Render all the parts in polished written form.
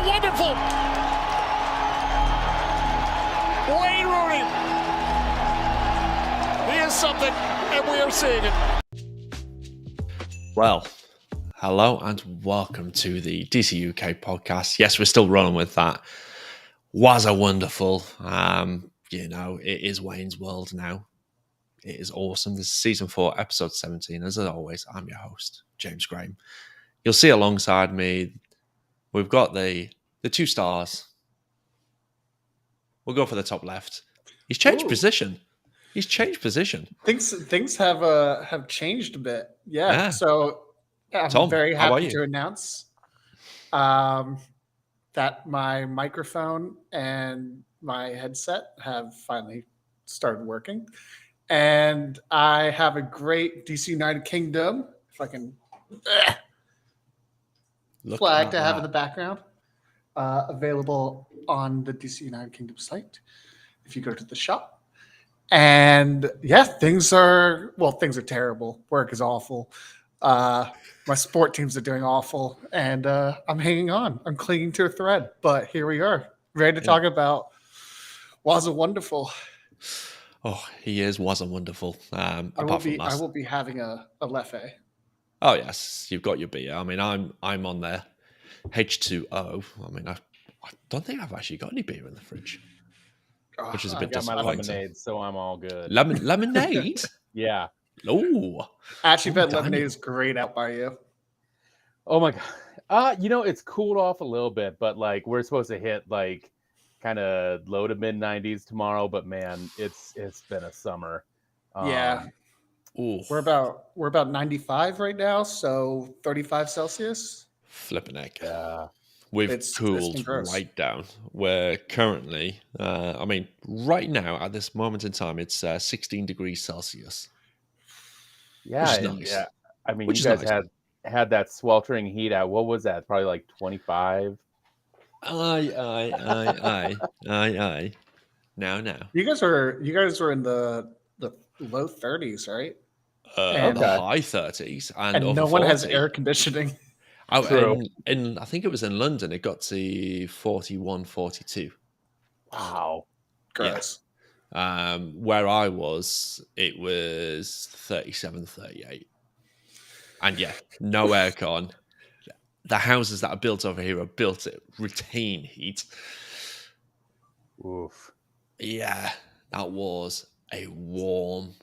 wonderful. Wayne Rooney. He is something, and we are seeing it. Well, hello and welcome to the DCUK Podcast. Yes, we're still running with that. Was a wonderful. It is Wayne's World now. It is awesome. This is season 4, episode 17. As always, I'm your host, James Graham. You'll see alongside me, we've got the 2 stars. We'll go for the top left. He's changed position. Things have changed a bit. Yeah. So I'm Tom, very happy to announce that my microphone and my headset have finally started working. And I have a great DC United Kingdom, if I can flag to have in the background, available on the DC United Kingdom site if you go to the shop. And yeah, things are terrible. Work is awful. My sport teams are doing awful, and I'm hanging on. I'm clinging to a thread, but here we are, ready to talk about Was a Wonderful. Oh, he was a wonderful. I will be having a Leffe. Oh yes, you've got your beer. I mean, I'm on there. H2O. I mean, I don't think I've actually got any beer in the fridge, which is a bit disappointing. I got my lemonade, so I'm all good. Lemonade? Yeah. Oh, I actually bet lemonade is great out by you. Oh my god. It's cooled off a little bit, but like we're supposed to hit like kind of low to mid 90s tomorrow. But man, it's been a summer. Yeah. Ooh. We're about 95 right now, so 35 Celsius. Flipping heck. Yeah. We've cooled right down. We're currently, right now at this moment in time, it's 16 degrees Celsius. Yeah, which is nice. Yeah. I mean, you guys had that sweltering heat at, what was that? Probably like 25. Aye. Now. You guys were in the low 30s, right? The high 30s, and no one has air conditioning. Oh, and I think it was in London. It got to 41, 42. Wow, gross. Yeah. Where I was, it was 37, 38. And yeah, no aircon. The houses that are built over here are built to retain heat. Oof. Yeah, that was a warm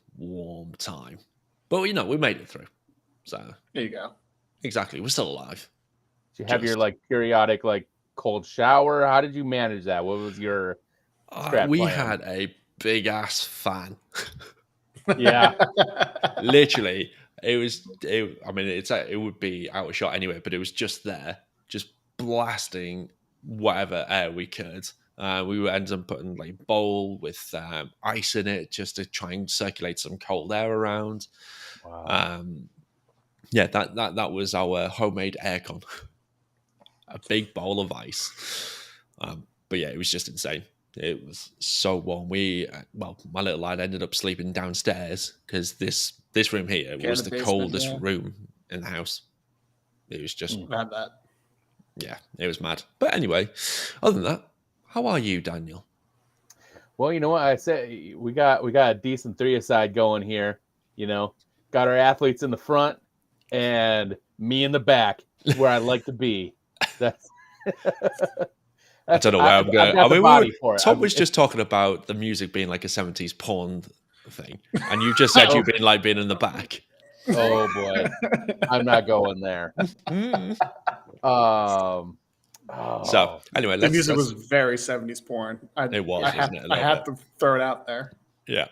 time. But we made it through. So there you go. Exactly. We're still alive. Did you have your like periodic like cold shower? How did you manage that? What was your we plan? had a big ass fan. Yeah. Literally. It would be out of shot anyway, but it was just there, just blasting whatever air we could. We would end up putting like bowl with ice in it just to try and circulate some cold air around. Wow. Yeah, that was our homemade aircon. A big bowl of ice. But yeah, it was just insane. It was so warm. My little lad ended up sleeping downstairs because this room here was the coldest room in the house. It was just mad that. Yeah, it was mad. But anyway, other than that, how are you, Daniel? Well, you know what I said. We got a decent 3-a-side going here. Got our athletes in the front. And me in the back, where I like to be. That's I don't know where I'm going. Tom was just talking about the music being like a 70s porn thing, and you just said you've been like being in the back. Oh boy, I'm not going there. So anyway, the music was very 70s porn. It was. I had to throw it out there. Yeah.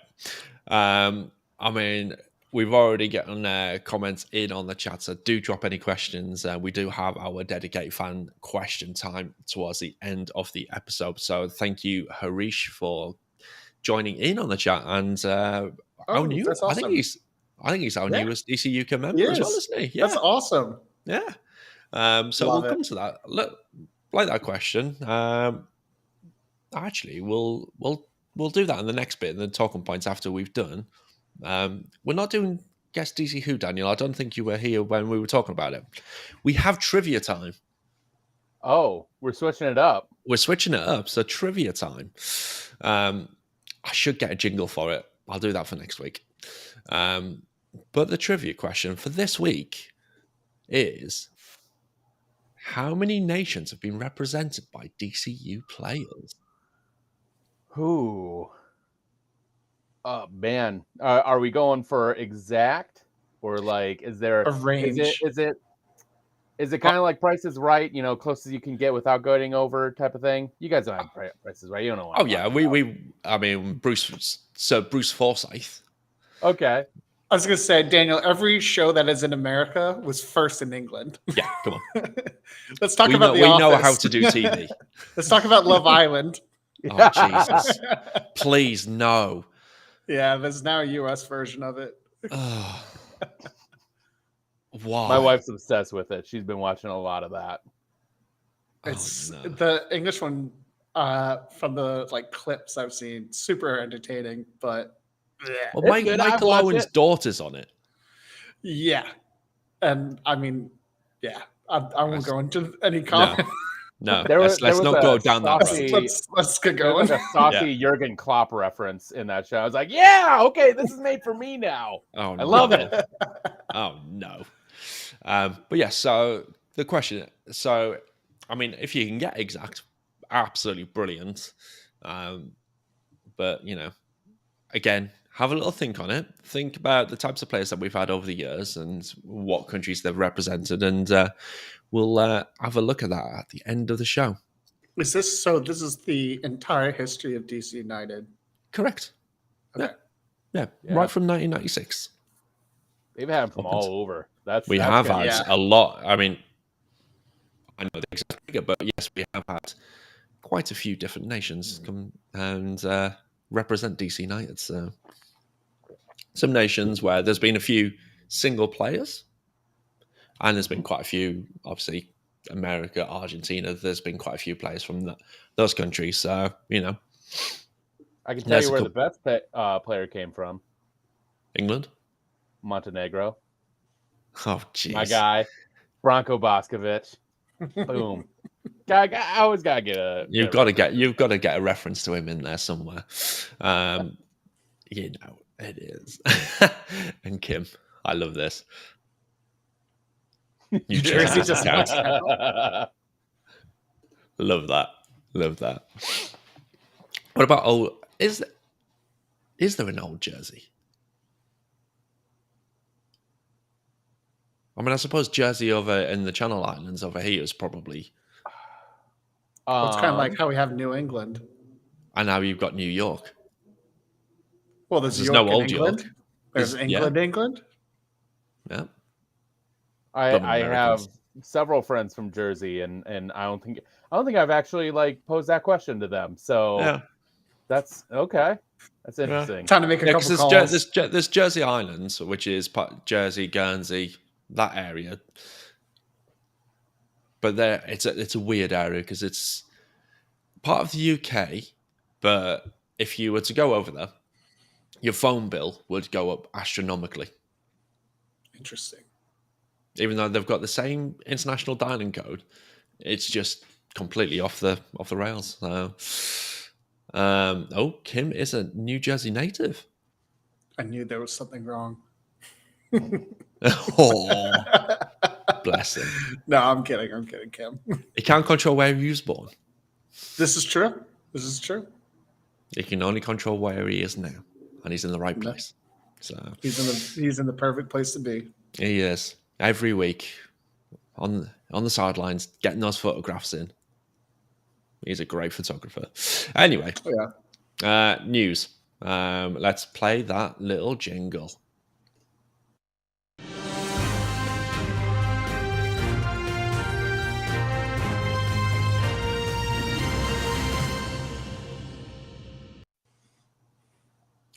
We've already gotten comments in on the chat, so do drop any questions. We do have our dedicated fan question time towards the end of the episode. So thank you, Harish, for joining in on the chat. And that's awesome. I think he's our newest DCUK member as well, isn't he? Yeah. That's awesome. Yeah. So we'll come to that. Look, like that question. Actually, we'll do that in the next bit, and then talking points after we've done. We're not doing Guess DC Who, Daniel. I don't think you were here when we were talking about it. We have trivia time. Oh, we're switching it up. We're switching it up. So trivia time. I should get a jingle for it. I'll do that for next week. But the trivia question for this week is, how many nations have been represented by DCU players? Who? Oh man, are we going for exact or like? Is there A range. Is it kind of like Price is Right? You know, close as you can get without going over type of thing. You guys don't have Price is Right. You don't know. What Oh I'm yeah, talking about. Bruce Forsyth. Okay. I was going to say, Daniel, every show that is in America was first in England. Yeah, come on. Let's talk We about know, The we know Office. how to do TV. Let's talk about Love Island. Oh Jesus! Please no. Yeah, there's now a U.S. version of it. Oh. Why? My wife's obsessed with it. She's been watching a lot of that. It's no. the English one from the clips I've seen. Super entertaining, but Well, It's good. I've Michael watched Owen's it. daughter's on it. yeah. And I mean, yeah, I won't go into any comment. No, There let's was not a go down that saucy- road. Let's get There going. was a saucy Jurgen Klopp reference in that show. I was like, yeah, okay, this is made for me now. Oh, I love no. it. Oh no. But yeah, so the question, I mean, if you can get exact, absolutely brilliant. But again, have a little think on it. Think about the types of players that we've had over the years and what countries they've represented, and we'll have a look at that at the end of the show. Is this so? This is the entire history of DC United. Correct. Okay. Yeah, Yeah. right from 1996. They've had them from all over. That's We that's have gonna- had Yeah. a lot. I mean, I know the exact figure, but yes, we have had quite a few different nations come and represent DC United. So some nations where there's been a few single players, and there's been quite a few, obviously, America, Argentina. There's been quite a few players from those countries. So, I can tell There's you a where the best player came from. England. Montenegro. Oh, jeez. My guy, Branko Boskovic. Boom. I always gotta get a. You've got to get a reference to him in there somewhere. It is. And Kim, I love this. New Jersey just counts. a. Love that. What about old? Is there an old Jersey? I mean, I suppose Jersey over in the Channel Islands over here is probably. Well, it's kind of like how we have New England. And now you've got New York. Well, there's There's York no and old England. York. There's Yeah. England. Yeah. I From have Americans. several friends from Jersey, and I don't think I've actually posed that question to them. So Yeah. that's okay. That's interesting. Time to make a Yeah, couple because calls. there's Jersey Islands, which is Jersey, Guernsey, that area. But it's a weird area because it's part of the UK. But if you were to go over there, your phone bill would go up astronomically, Interesting. even though they've got the same international dialing code. It's just completely off the rails. So, Kim is a New Jersey native. I knew there was something wrong. Oh, bless him. No, I'm kidding, Kim. He can't control where he was born. This is true. He can only control where he is now, and he's in the right place. So He's in the perfect place to be. he is every week on the sidelines getting those photographs in. He's a great photographer. Anyway, news. Let's play that little jingle.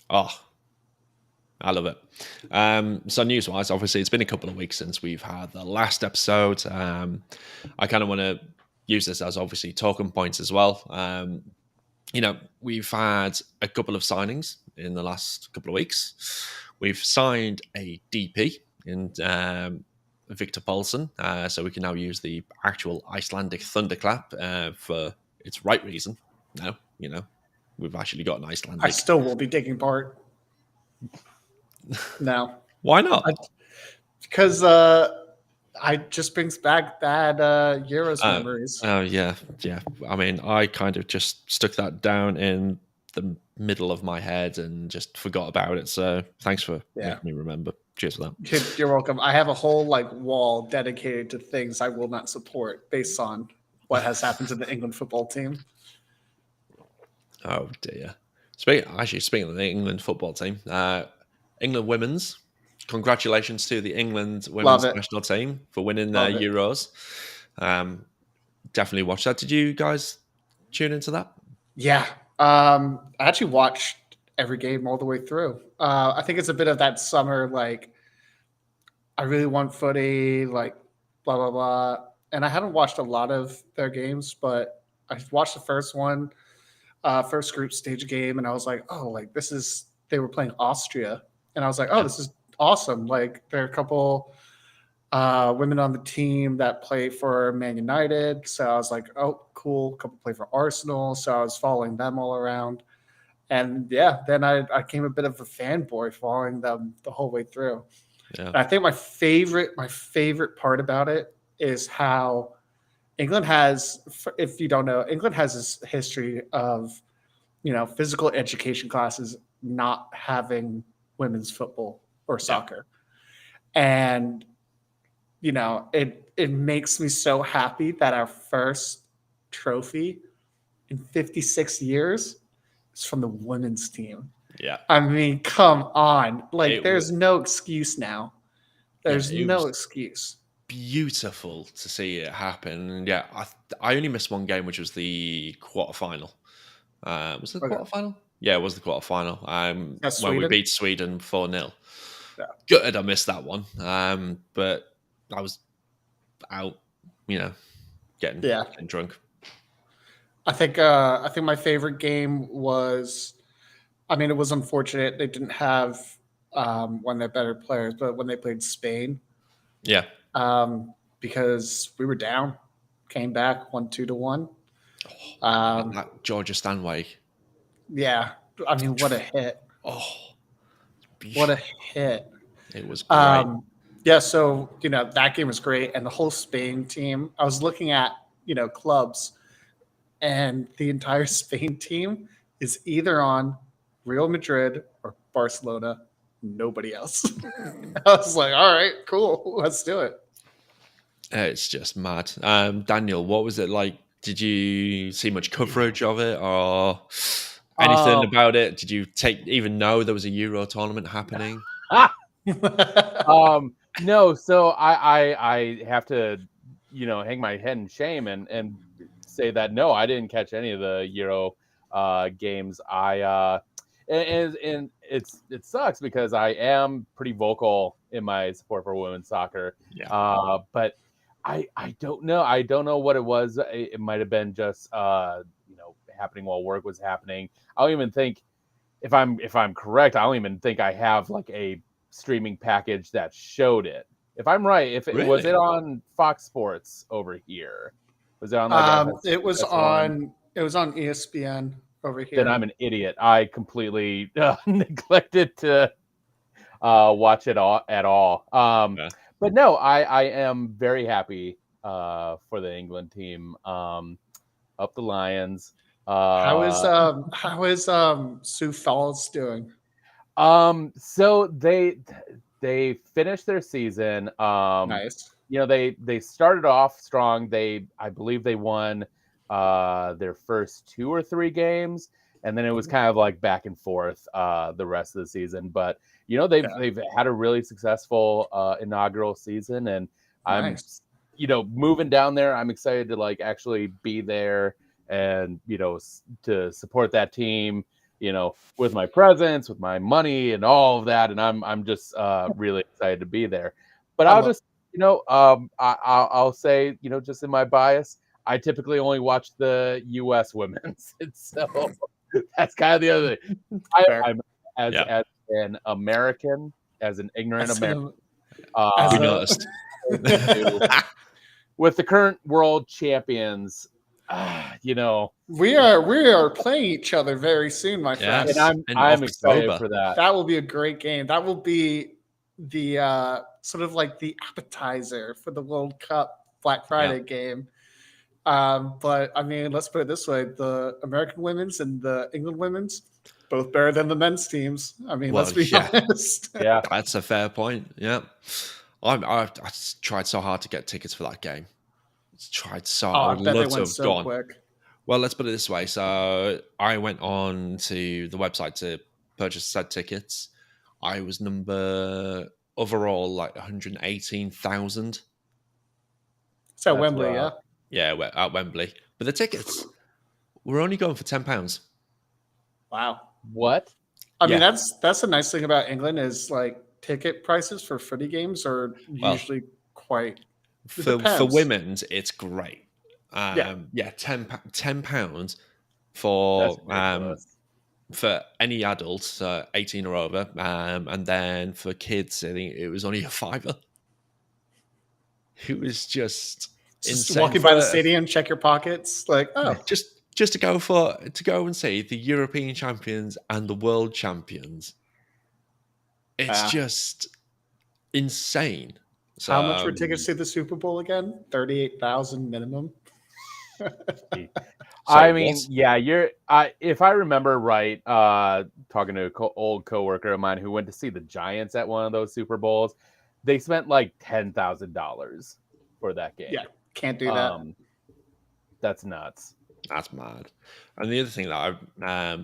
Oh, I love it. So news-wise, obviously, it's been a couple of weeks since we've had the last episode. I kind of want to use this as obviously talking points as well. We've had a couple of signings in the last couple of weeks. We've signed a DP in Victor Paulsen, so we can now use the actual Icelandic thunderclap for its right reason. Now, we've actually got an Icelandic. I still will be taking part. No. Why not? Because it just brings back bad Euros memories. Oh, yeah. I mean, I kind of just stuck that down in the middle of my head and just forgot about it. So thanks for making me remember. Cheers for that. You're welcome. I have a whole wall dedicated to things I will not support based on what has happened to the England football team. Oh dear. Speaking of the England football team, England women's. Congratulations to the England women's national team for winning their Euros. Definitely watched that. Did you guys tune into that? Yeah. I actually watched every game all the way through. I think it's a bit of that summer, I really want footy, blah, blah, blah. And I haven't watched a lot of their games, but I watched the first one, first group stage game, and I was like, they were playing Austria. And I was like, this is awesome. There are a couple women on the team that play for Man United. So I was like, oh, cool. A couple play for Arsenal. So I was following them all around. And then I became a bit of a fanboy following them the whole way through. Yeah. And I think my favorite part about it is how England has, if you don't know, England has this history of, physical education classes not having women's football or soccer. And, it makes me so happy that our first trophy in 56 years is from the women's team. Yeah. I mean, come on. There's no excuse now. There's no excuse. Beautiful to see it happen. Yeah, I only missed one game, which was the quarterfinal. Was it the quarterfinal? Yeah, it was the quarterfinal. When we beat Sweden 4-0. Yeah. Gutted I missed that one. But I was out, getting drunk. I think my favorite game was, it was unfortunate they didn't have one of their better players, but when they played Spain. Yeah. Because we were down, came back 1-2-1. That Georgia Stanway. Yeah. What a hit. Oh. What a hit. It was great. So, that game was great. And the whole Spain team, I was looking at, clubs, and the entire Spain team is either on Real Madrid or Barcelona. Nobody else. I was like, all right, cool. Let's do it. It's just mad. Daniel, what was it like? Did you see much coverage of it or anything about it? Did you even know there was a Euro tournament happening? No. So I have to, hang my head in shame and say that no, I didn't catch any of the Euro games. And it sucks because I am pretty vocal in my support for women's soccer. Yeah. But I don't know. I don't know what it was. It might have been just happening while work was happening. I don't even think, if I'm correct, I don't even think I have a streaming package that showed it. If I'm right, Really? Was it on Fox Sports over here? Was it on it was on ESPN over here. Then I'm an idiot. I completely neglected to watch it at all. But no, I am very happy for the England team. Up the Lions. How is Sioux Falls doing? So they finished their season. Nice. They started off strong. I believe they won their first 2 or 3 games, and then it was kind of back and forth the rest of the season. But they've had a really successful inaugural season, and nice. I'm moving down there. I'm excited to actually be there and to support that team. With my presence, with my money, and all of that, and I'm just really excited to be there. But I'll just I'll say just in my bias, I typically only watch the U.S. women's, and so that's kind of the other thing. I'm as an American, as an ignorant American. We noticed. with the current world champions, we are playing each other very soon, my friend. Yes. and in I'm excited October. for that. That will be a great game. That will be the sort of like the appetizer for the World Cup Black Friday game. But I mean, let's put it this way: the American women's and the England women's both better than the men's teams. I mean, Well, let's be yeah. honest. Yeah, That's a fair point. Yeah. I tried so hard to get tickets for that game. Tried so Oh, I I would bet they love to went have so gone. quick. Well, let's put it this way. So I went on to the website to purchase said tickets. I was number overall like 118,000. So That's Wembley, wild. yeah. Yeah, at Wembley. But the tickets were only going for £10. Wow. what? I mean, Yeah. that's the nice thing about England is like ticket prices for footy games are usually quite. For depends. women's, it's great. Yeah. £10 That's for ridiculous. for any adult 18 or over, and then for kids, I think it was only a £5. It was just insane. walking by the stadium, check your pockets, like, oh, Just to go and see the European champions and the world champions. It's just insane. So, how much were tickets to the Super Bowl again? 38,000 minimum. I mean, yeah, if I remember right, talking to an old coworker of mine who went to see the Giants at one of those Super Bowls, they spent like $10,000 for that game. Yeah, can't do that. That's nuts. That's mad. And the other thing that I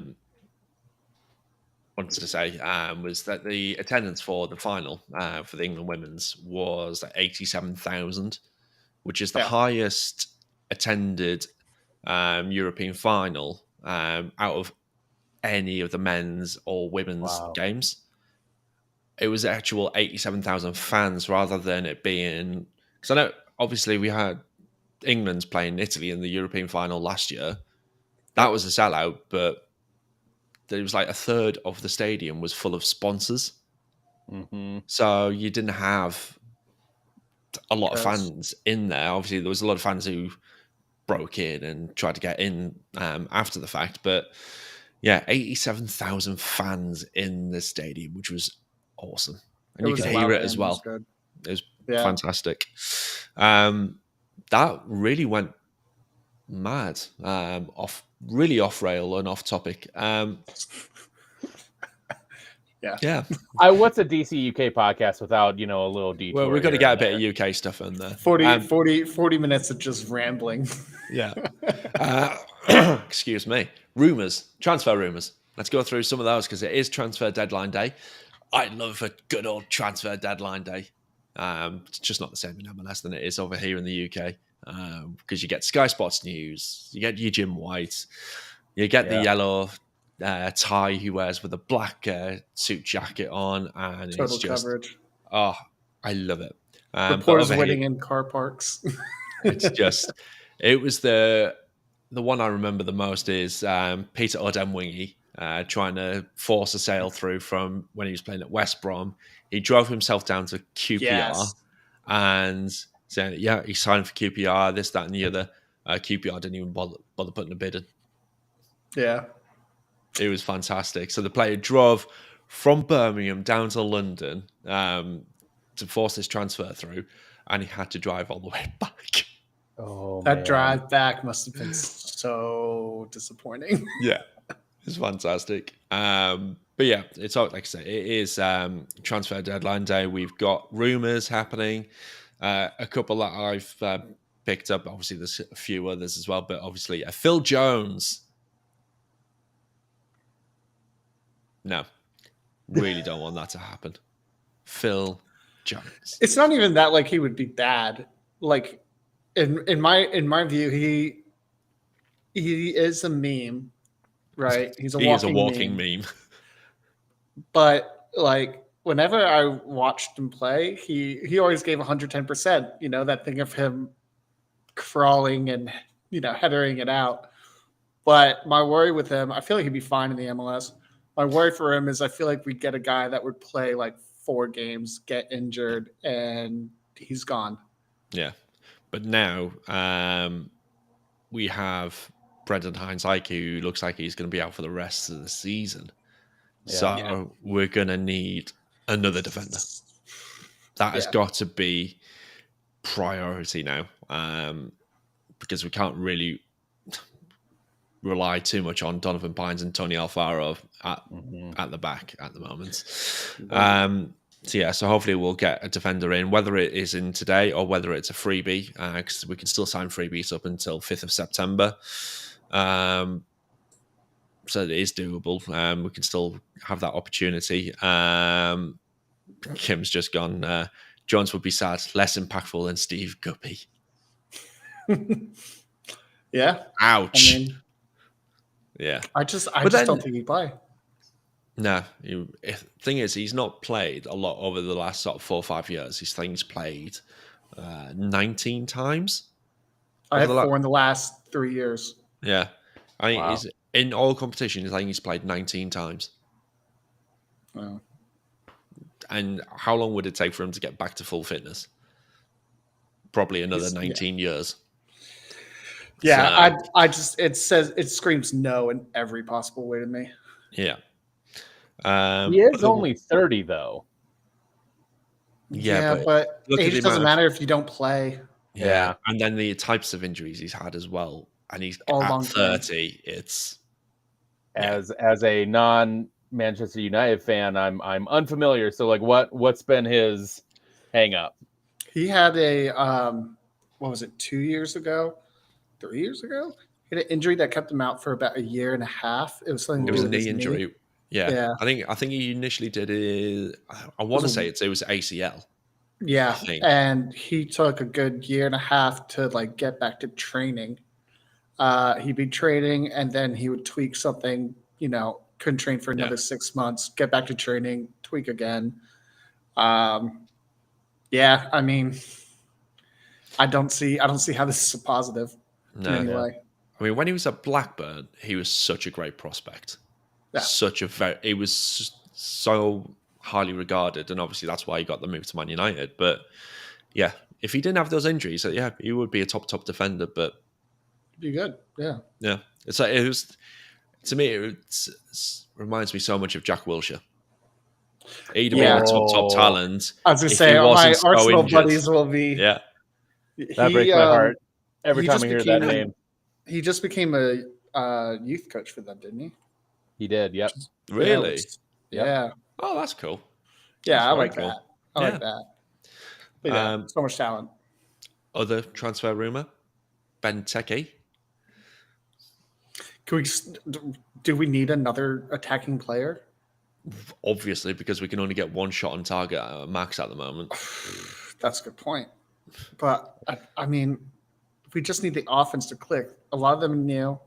wanted to say was that the attendance for the final for the England women's was 87,000, which is the highest attended European final out of any of the men's or women's games. It was actual 87,000 fans rather than it being... Because I know, obviously, we had England's playing Italy in the European final last year. That was a sellout, but there was like a third of the stadium was full of sponsors. Mm-hmm. So you didn't have a lot of fans in there. Obviously, there was a lot of fans who broke in and tried to get in after the fact. But yeah, 87,000 fans in the stadium, which was awesome. And you could hear it as well. It was fantastic. That really went mad, off rail and off topic. Yeah. What's a DCUK podcast without, a little detour? Well, we're going to get a bit of UK stuff in there. 40 minutes of just rambling. Yeah. Excuse me. Transfer rumors. Let's go through some of those because it is transfer deadline day. I love a good old transfer deadline day. It's just not the same in MLS than it is over here in the UK because you get Sky Sports News, you get your Jim White, you get the yellow tie he wears with a black suit jacket on, and total it's just coverage. Oh, I love it. Reporters waiting in car parks. It's just, it was the one I remember the most is Peter Odemwingie trying to force a sale through from when he was playing at West Brom. He drove himself down to QPR and said, yeah, he signed for QPR, this, that, and the other. QPR didn't even bother putting a bid in. Yeah. It was fantastic. So the player drove from Birmingham down to London to force this transfer through, and he had to drive all the way back. Oh, that drive back must have been so disappointing. Yeah, it's fantastic. But yeah, it's like I say, it is transfer deadline day. We've got rumors happening. A couple that I've picked up. Obviously, there's a few others as well, but obviously, Phil Jones. No, really don't want that to happen. Phil Jones. It's not even that like he would be bad. Like in my view, he is a meme, right? He is a walking meme. But like whenever I watched him play, he always gave 110%. You know, that thing of him crawling and headering it out. But my worry with him, I feel like he'd be fine in the MLS. My worry for him is I feel like we'd get a guy that would play like 4 games, get injured, and he's gone. Yeah. But now we have Brendan Hines-Ike, who looks like he's going to be out for the rest of the season. Yeah. So we're going to need another defender. That has got to be priority now, because we can't really rely too much on Donovan Pines and Tony Alfaro at the back at the moment. So hopefully we'll get a defender in, whether it is in today or whether it's a freebie, because we can still sign freebies up until 5th of September. So it is doable. We can still have that opportunity. Kim's just gone. Jones would be sad, less impactful than Steve Guppy. Yeah. Ouch. I mean, yeah. I just don't think he'd play. No. Thing is, he's not played a lot over the last sort of 4 or 5 years. He's played 19 times. I have 4 in the last 3 years. Yeah. I think he's in all competitions. I think he's played 19 times. Wow. And how long would it take for him to get back to full fitness? Probably another 19 years. Yeah, so, it screams no in every possible way to me. Yeah. He is only 30 though. Yeah, but age doesn't matter if you don't play. Yeah. And then the types of injuries he's had as well. And he's all at 30. It's as a non-Manchester United fan, I'm unfamiliar. So like what's been his hang up? He had a what was it, 2 years ago? 3 years ago? He had an injury that kept him out for about a year and a half. It was something. It was a knee injury. Yeah. I think he initially did it. I want to say it was ACL. Yeah, and he took a good year and a half to like get back to training. He'd be training, and then he would tweak something. Couldn't train for another 6 months. Get back to training, tweak again. I mean, I don't see how this is a positive in any way. I mean, when he was at Blackburn, he was such a great prospect. Yeah. He was so highly regarded, and obviously that's why he got the move to Man United. But yeah, if he didn't have those injuries, he would be a top defender. But be good, yeah. It's like to me, it reminds me so much of Jack Wilshere. He'd have been a top talent. I was going to say, my Arsenal buddies will be. Yeah, that breaks my heart every time I hear that name. He just became a youth coach for them, didn't he? He did. Yep. Really? Yeah. Oh, that's cool. Yeah, I like that. I like that. But so much talent. Other transfer rumor: Benteke. Do we need another attacking player? Obviously, because we can only get one shot on target max at the moment. That's a good point. But I mean, we just need the offense to click. A lot of them are new.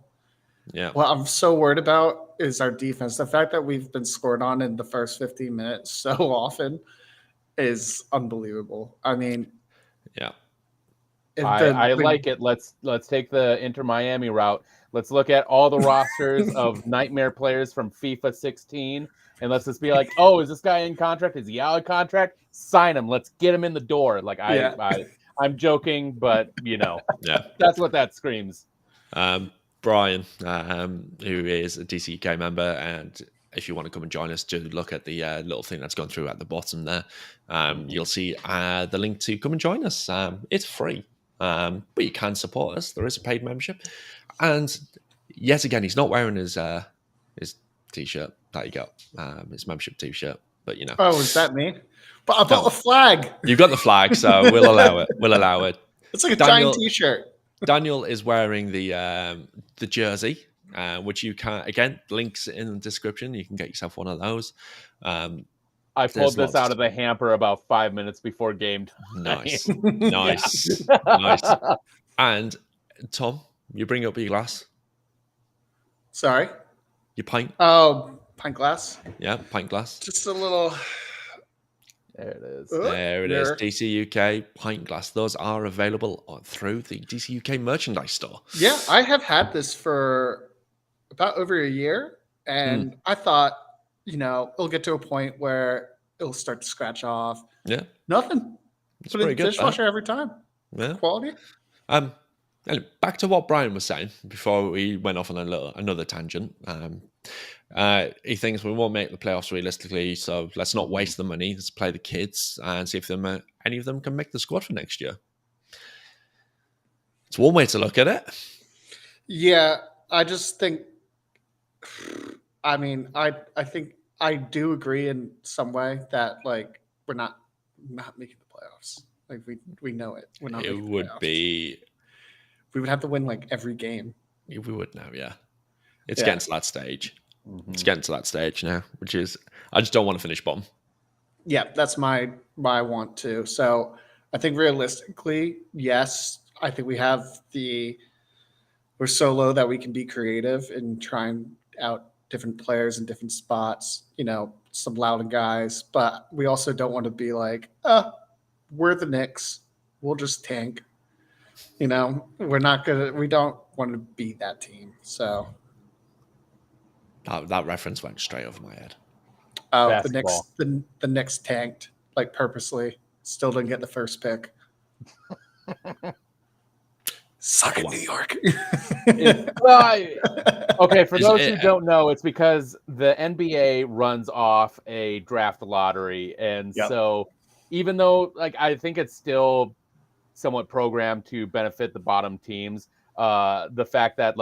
Yeah. What I'm so worried about is our defense. The fact that we've been scored on in the first 15 minutes so often is unbelievable. I mean, yeah. I like it. Let's take the Inter Miami route. Let's look at all the rosters of nightmare players from FIFA 16, and let's just be like, oh, is this guy in contract? Is he out of contract? Sign him. Let's get him in the door. Like I'm joking, but that's what that screams. Brian, who is a DCUK member, and if you want to come and join us to look at the little thing that's gone through at the bottom there, you'll see the link to come and join us. It's free, but you can support us. There is a paid membership, and yet again, he's not wearing his t-shirt that he got, his membership t-shirt. But oh, is that me? But I bought a flag. You've got the flag, so we'll allow it. We'll allow it. It's like a giant t-shirt. Daniel is wearing the jersey, which you can, again, links in the description. You can get yourself one of those. I pulled this out of the hamper about 5 minutes before game time. Nice. And Tom, you bring up your glass. Sorry? Your pint. Oh, pint glass? Yeah, pint glass. Just a little... There it is. There it is. DCUK pint glass. Those are available through the DCUK merchandise store. Yeah, I have had this for about over a year, and I thought, it'll get to a point where it'll start to scratch off. Yeah. Nothing. It's Put it in pretty the good. dishwasher every time. Yeah. Quality. Anyway, back to what Brian was saying before we went off on another tangent. He thinks we won't make the playoffs realistically, so let's not waste the money. Let's play the kids and see if any of them can make the squad for next year. It's one way to look at it. Yeah, I just think. I mean, I think I do agree in some way that like we're not making the playoffs. Like we know it. We're not. It making the would playoffs. be. We would have to win like every game. We would now, yeah. It's getting to that stage. It's getting to that stage now, which is I just don't want to finish bottom. Yeah, that's my want to. So I think realistically, yes, I think we're so low that we can be creative and trying out different players in different spots, some Loudon guys, but we also don't want to be like, we're the Knicks. We'll just tank. We don't want to be that team. So that reference went straight over my head. oh, Basketball. the Knicks tanked like purposely. Still didn't get the first pick. Suck it, New York. Okay, for those who don't know, it's because the NBA runs off a draft lottery, and so even though I think it's still somewhat programmed to benefit the bottom teams, the fact that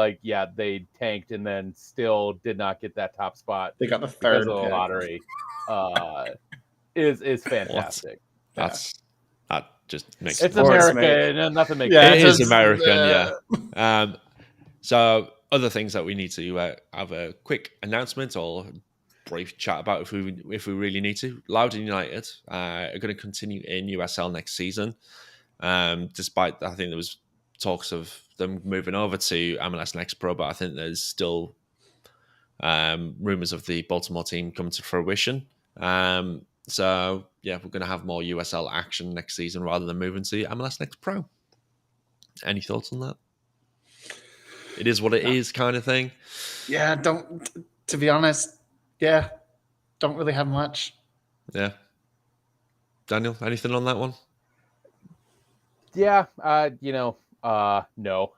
they tanked and then still did not get that top spot, they got the third because of the lottery, is fantastic. That just makes it's sense. American and nothing makes Yeah, sense. it is American, yeah. So other things that we need to have a quick announcement or brief chat about if we really need to. Loudon United are going to continue in USL next season, despite I think there was talks of them moving over to MLS Next Pro, but I think there's still rumors of the Baltimore team coming to fruition. So yeah, we're going to have more USL action next season rather than moving to MLS Next Pro. Any thoughts on that? It is what it is, kind of thing. Yeah, to be honest, don't really have much. Yeah. Daniel, anything on that one? Yeah, no. No.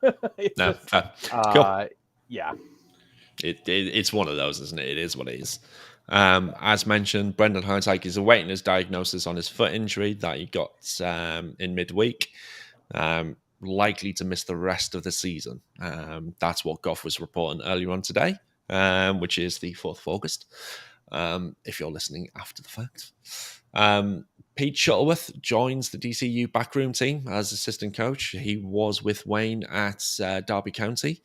Cool. Yeah. It's one of those, isn't it? It is what it is. As mentioned, Brendan Heinteich is awaiting his diagnosis on his foot injury that he got in midweek. Likely to miss the rest of the season. That's what Goff was reporting earlier on today, which is the 4th of August, if you're listening after the fact. Pete Shuttleworth joins the DCU Backroom team as assistant coach. He was with Wayne at Derby County.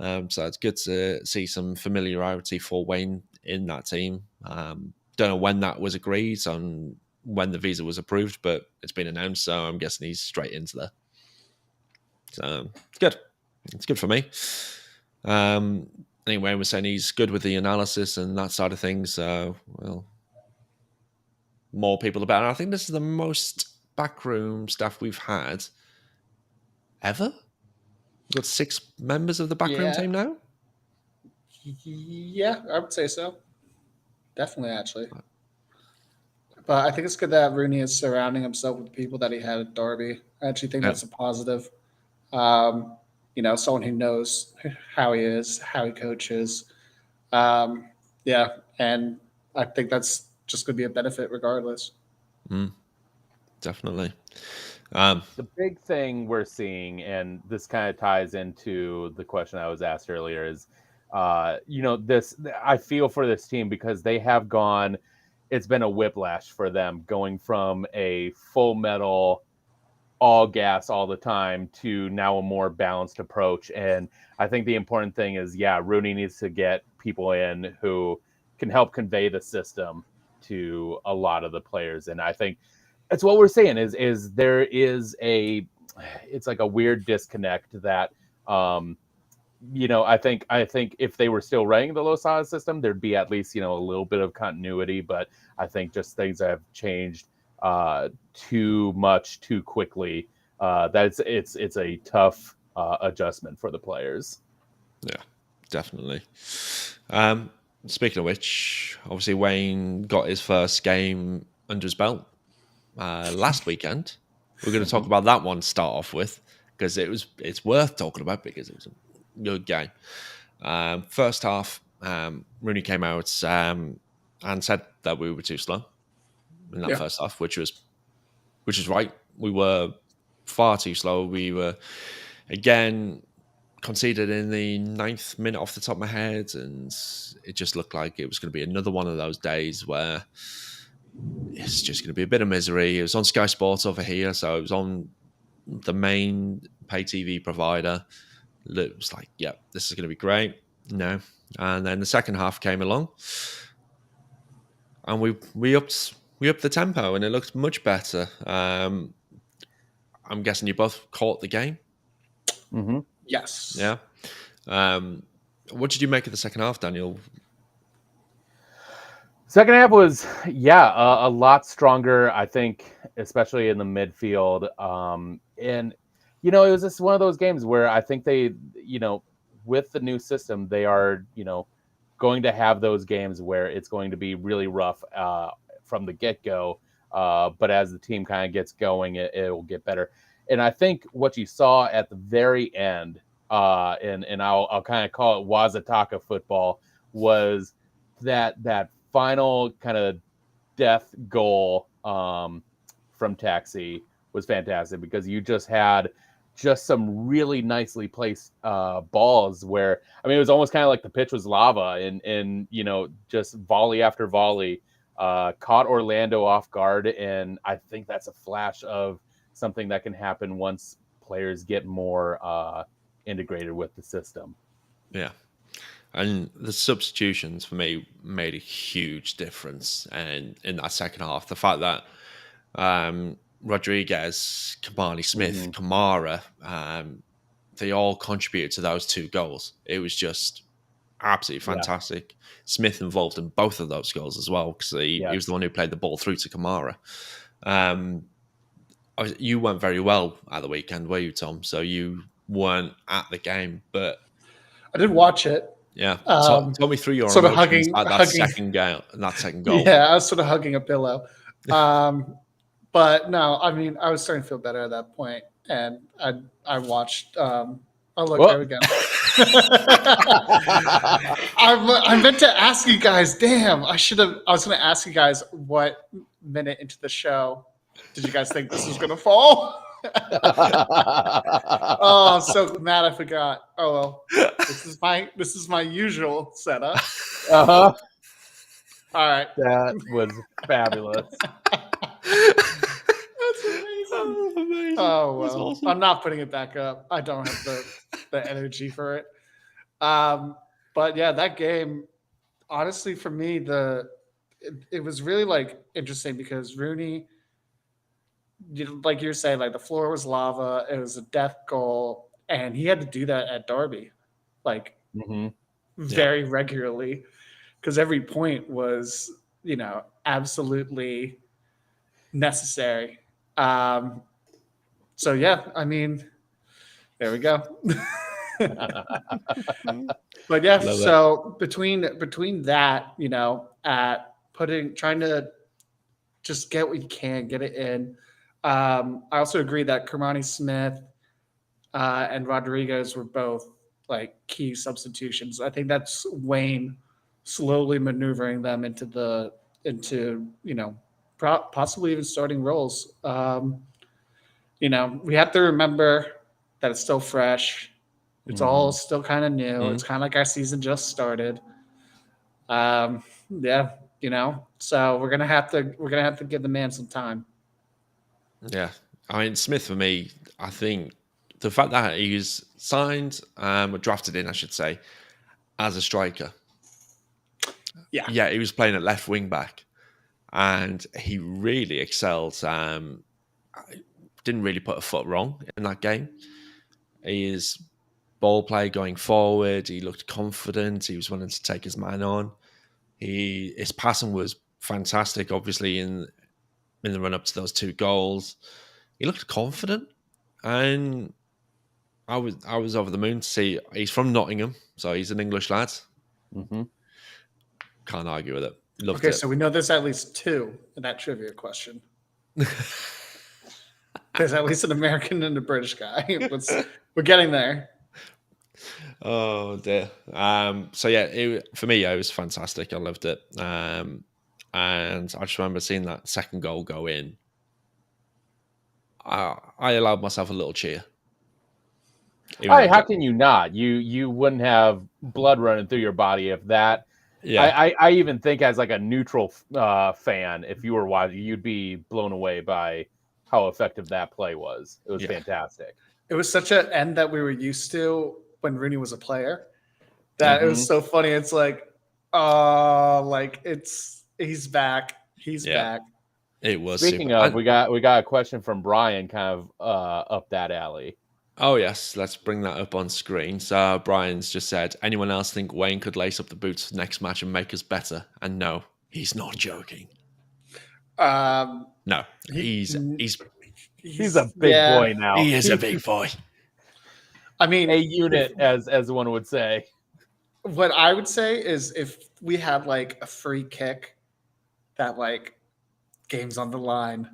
So it's good to see some familiarity for Wayne in that team. Don't know when that was agreed and when the visa was approved, but it's been announced, so I'm guessing he's straight into there. So it's good. It's good for me. Anyway, we're saying he's good with the analysis and that side of things. So, well, more people the better. I think this is the most backroom staff we've had ever. We've got 6 members of the backroom team now. Yeah, I would say so. Definitely, actually. But I think it's good that Rooney is surrounding himself with people that he had at Derby. I actually think that's a positive. Someone who knows how he is, how he coaches. And I think that's just going to be a benefit regardless. Definitely. The big thing we're seeing, and this kind of ties into the question I was asked earlier, is, I feel for this team because they have gone, it's been a whiplash for them going from a full metal, all gas all the time to now a more balanced approach. And I think the important thing is, Rooney needs to get people in who can help convey the system to a lot of the players. And I think that's what we're saying is there is it's like a weird disconnect that, I think if they were still running the Losada system, there'd be at least, a little bit of continuity, but I think just things have changed too much too quickly. That it's a tough adjustment for the players. Yeah, definitely. Speaking of which, obviously Wayne got his first game under his belt last weekend We're going to talk about that one to start off with because it's worth talking about because it was a good game. First half, Rooney came out and said that we were too slow in that first half, which is right. We were far too slow. We were again conceded in the 9th minute off the top of my head, and it just looked like it was going to be another one of those days where it's just going to be a bit of misery. It was on Sky Sports over here, so it was on the main pay TV provider. It was like, yeah, this is going to be great. No. And then the second half came along, and we upped the tempo, and it looked much better. I'm guessing you both caught the game. Mm-hmm. Yes. Yeah. What did you make of the second half, Daniel? Second half was, a lot stronger, I think, especially in the midfield. And, it was just one of those games where I think they, with the new system, they are, going to have those games where it's going to be really rough from the get-go. But as the team kind of gets going, it will get better. And I think what you saw at the very end, and I'll kind of call it Wazataka football, was that final kind of death goal from Taxi was fantastic because you just had some really nicely placed balls where, it was almost kind of like the pitch was lava and just volley after volley caught Orlando off guard. And I think that's a flash of something that can happen once players get more integrated with the system. Yeah. And the substitutions for me made a huge difference. And in that second half, the fact that Rodriguez, Kamani Smith, Kamara, they all contributed to those 2 goals. It was just absolutely fantastic. Yeah. Smith involved in both of those goals as well because he was the one who played the ball through to Kamara. You went very well at the weekend, were you, Tom? So you weren't at the game, but I did watch it. Yeah, talk me through your sort emotions of at that second goal. Yeah, I was sort of hugging a pillow. But no, I was starting to feel better at that point, and I watched. Oh look, there we go. I meant to ask you guys. Damn, I was going to ask you guys what minute into the show did you guys think this was going to fall? Oh, I'm so mad I forgot. Oh well, this is my usual setup. Uh-huh. All right, that was fabulous. That's amazing. Oh well, awesome. I'm not putting it back up. I don't have the energy for it. But yeah, that game, honestly, for me, it was really interesting because Rooney, like you're saying, the floor was lava. It was a death goal, and he had to do that at Derby, very regularly, because every point was, absolutely necessary. So yeah, there we go. But yeah, so between that, trying to just get what you can, get it in. I also agree that Kamani Smith and Rodriguez were both key substitutions. I think that's Wayne slowly maneuvering them into possibly even starting roles. We have to remember that it's still fresh. It's all still kind of new. It's kind of like our season just started. So we're gonna have to give the man some time. Yeah, Smith for me, I think the fact that he's signed, or drafted in, I should say, as a striker. Yeah, he was playing at left wing back, and he really excelled. Didn't really put a foot wrong in that game. His ball play going forward, he looked confident. He was willing to take his man on. His passing was fantastic. Obviously, in the run up to those 2 goals, he looked confident, and I was over the moon to see. He's from Nottingham, so he's an English lad. Can't argue with it. Loved it. So we know there's at least 2 in that trivia question. There's at least an American and a British guy. We're getting there. Oh dear. So yeah, for me, it was fantastic. I loved it. And I just remember seeing that second goal go in. I allowed myself a little cheer. How can you not? You wouldn't have blood running through your body if that. Yeah. I even think as like a neutral fan, if you were watching, you'd be blown away by how effective that play was. It was fantastic. It was such an end that we were used to when Rooney was a player that it was so funny. It's like, he's back. He's back. It was. Speaking of, we got a question from Brian, kind of up that alley. Oh yes, let's bring that up on screen. So Brian's just said, anyone else think Wayne could lace up the boots for next match and make us better? And no, he's not joking. No, he's a big boy now. He is a big boy. I mean, a unit, as one would say. What I would say is if we had like a free kick that like game's on the line,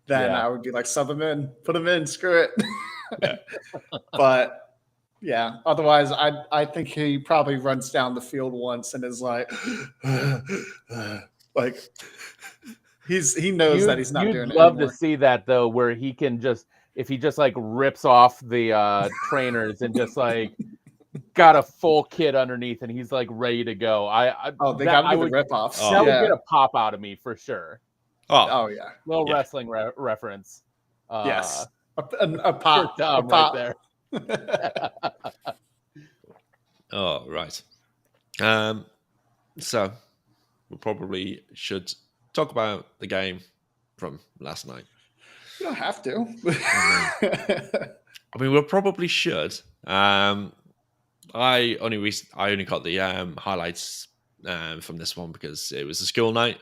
then I would be like, sub him in, put him in, screw it. Yeah. But yeah, otherwise I think he probably runs down the field once and is like like he knows that he's not doing it. You'd love to see that though, where he can just, if he just like rips off the trainers and just like got a full kit underneath and he's like ready to go. They got to do the rip-offs. That would get a pop out of me for sure. Oh yeah. Little wrestling reference. Yes. A pop. A pop right there. Oh, right. So we probably should talk about the game from last night. You don't have to. I mean, we probably should. I only got the highlights from this one because it was a school night,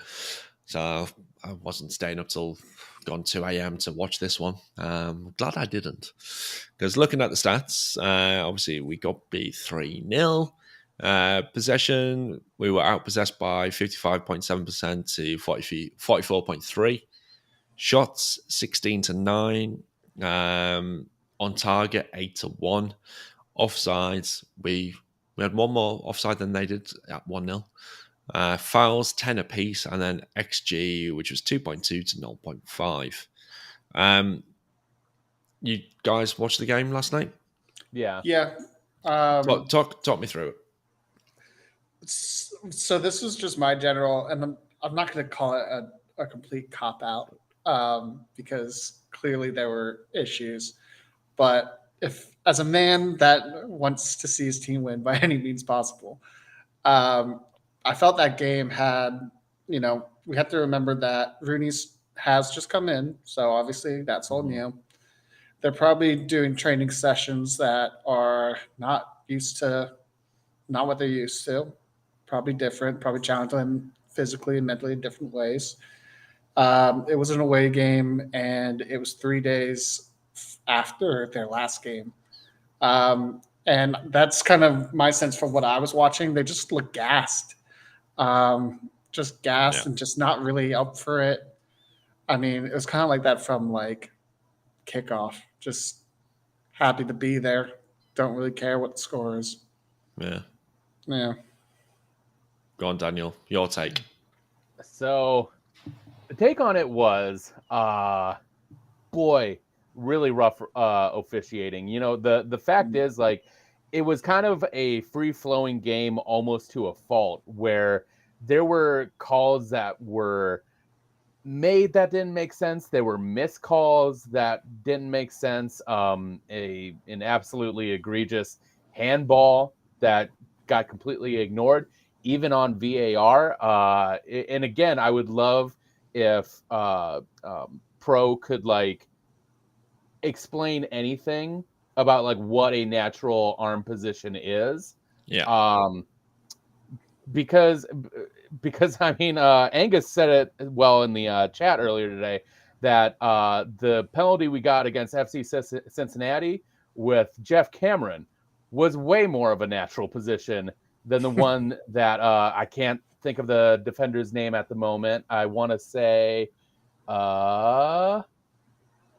so I wasn't staying up till gone 2 a.m. to watch this one. Glad I didn't, because looking at the stats, obviously we got beat 3-0. Possession, we were outpossessed by 55.7% to 44.3. Shots 16-9. On target 8-1. Offsides, we had one more offside than they did at 1-0. Fouls 10 apiece, and then XG, which was 2.2 to 0.5. You guys watched the game last night? Yeah. Talk me through it. So this is just my general, and I'm not going to call it a complete cop out because clearly there were issues. But if, as a man that wants to see his team win by any means possible, I felt that game had, we have to remember that Rooney's has just come in. So obviously that's all new. They're probably doing training sessions that are not what they're used to. Probably different, probably challenging them physically and mentally in different ways. It was an away game, and it was 3 days after their last game. And that's kind of my sense from what I was watching. They just looked gassed. And just not really up for it. I mean, it was kind of like that from like kickoff. Just happy to be there. Don't really care what the score is. Yeah. Go on, Daniel. Your take. So the take on it was, really rough officiating. The fact is, like, it was kind of a free-flowing game almost to a fault, where there were calls that were made that didn't make sense. There were missed calls that didn't make sense. An absolutely egregious handball that got completely ignored, even on VAR. And again, I would love if Pro could like explain anything about like what a natural arm position is. Yeah. Because I mean, Angus said it well in the chat earlier today that the penalty we got against FC Cincinnati with Jeff Cameron was way more of a natural position than the one that I can't think of the defender's name at the moment. I want to say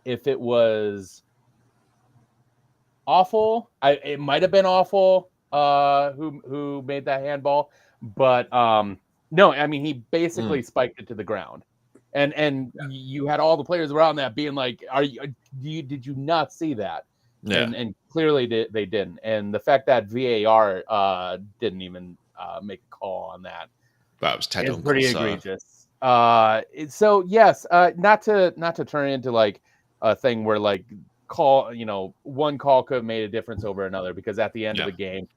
if it was awful, it might have been awful. Who made that handball? But no, I mean he basically spiked it to the ground, and you had all the players around that being like, did you not see that? Yeah. And clearly they didn't. And the fact that VAR didn't even make a call on that, was Ted is Dunkel, pretty so. egregious. So yes, not to turn it into like a thing where like one call could have made a difference over another, because at the end of the game,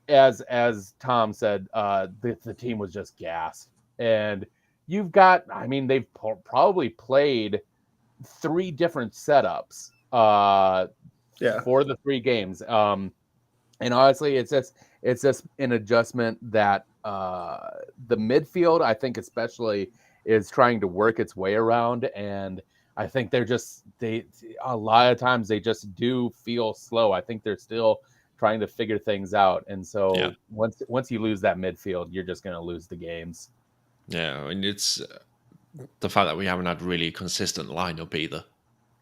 as Tom said, the team was just gassed. And you've got, I mean, they've probably played 3 different setups for the 3 games. And honestly, it's just an adjustment that the midfield, I think especially, is trying to work its way around. And I think they a lot of times they just do feel slow. I think they're still trying to figure things out. And so once you lose that midfield, you're just going to lose the games. Yeah, and it's the fact that we haven't had really consistent lineup either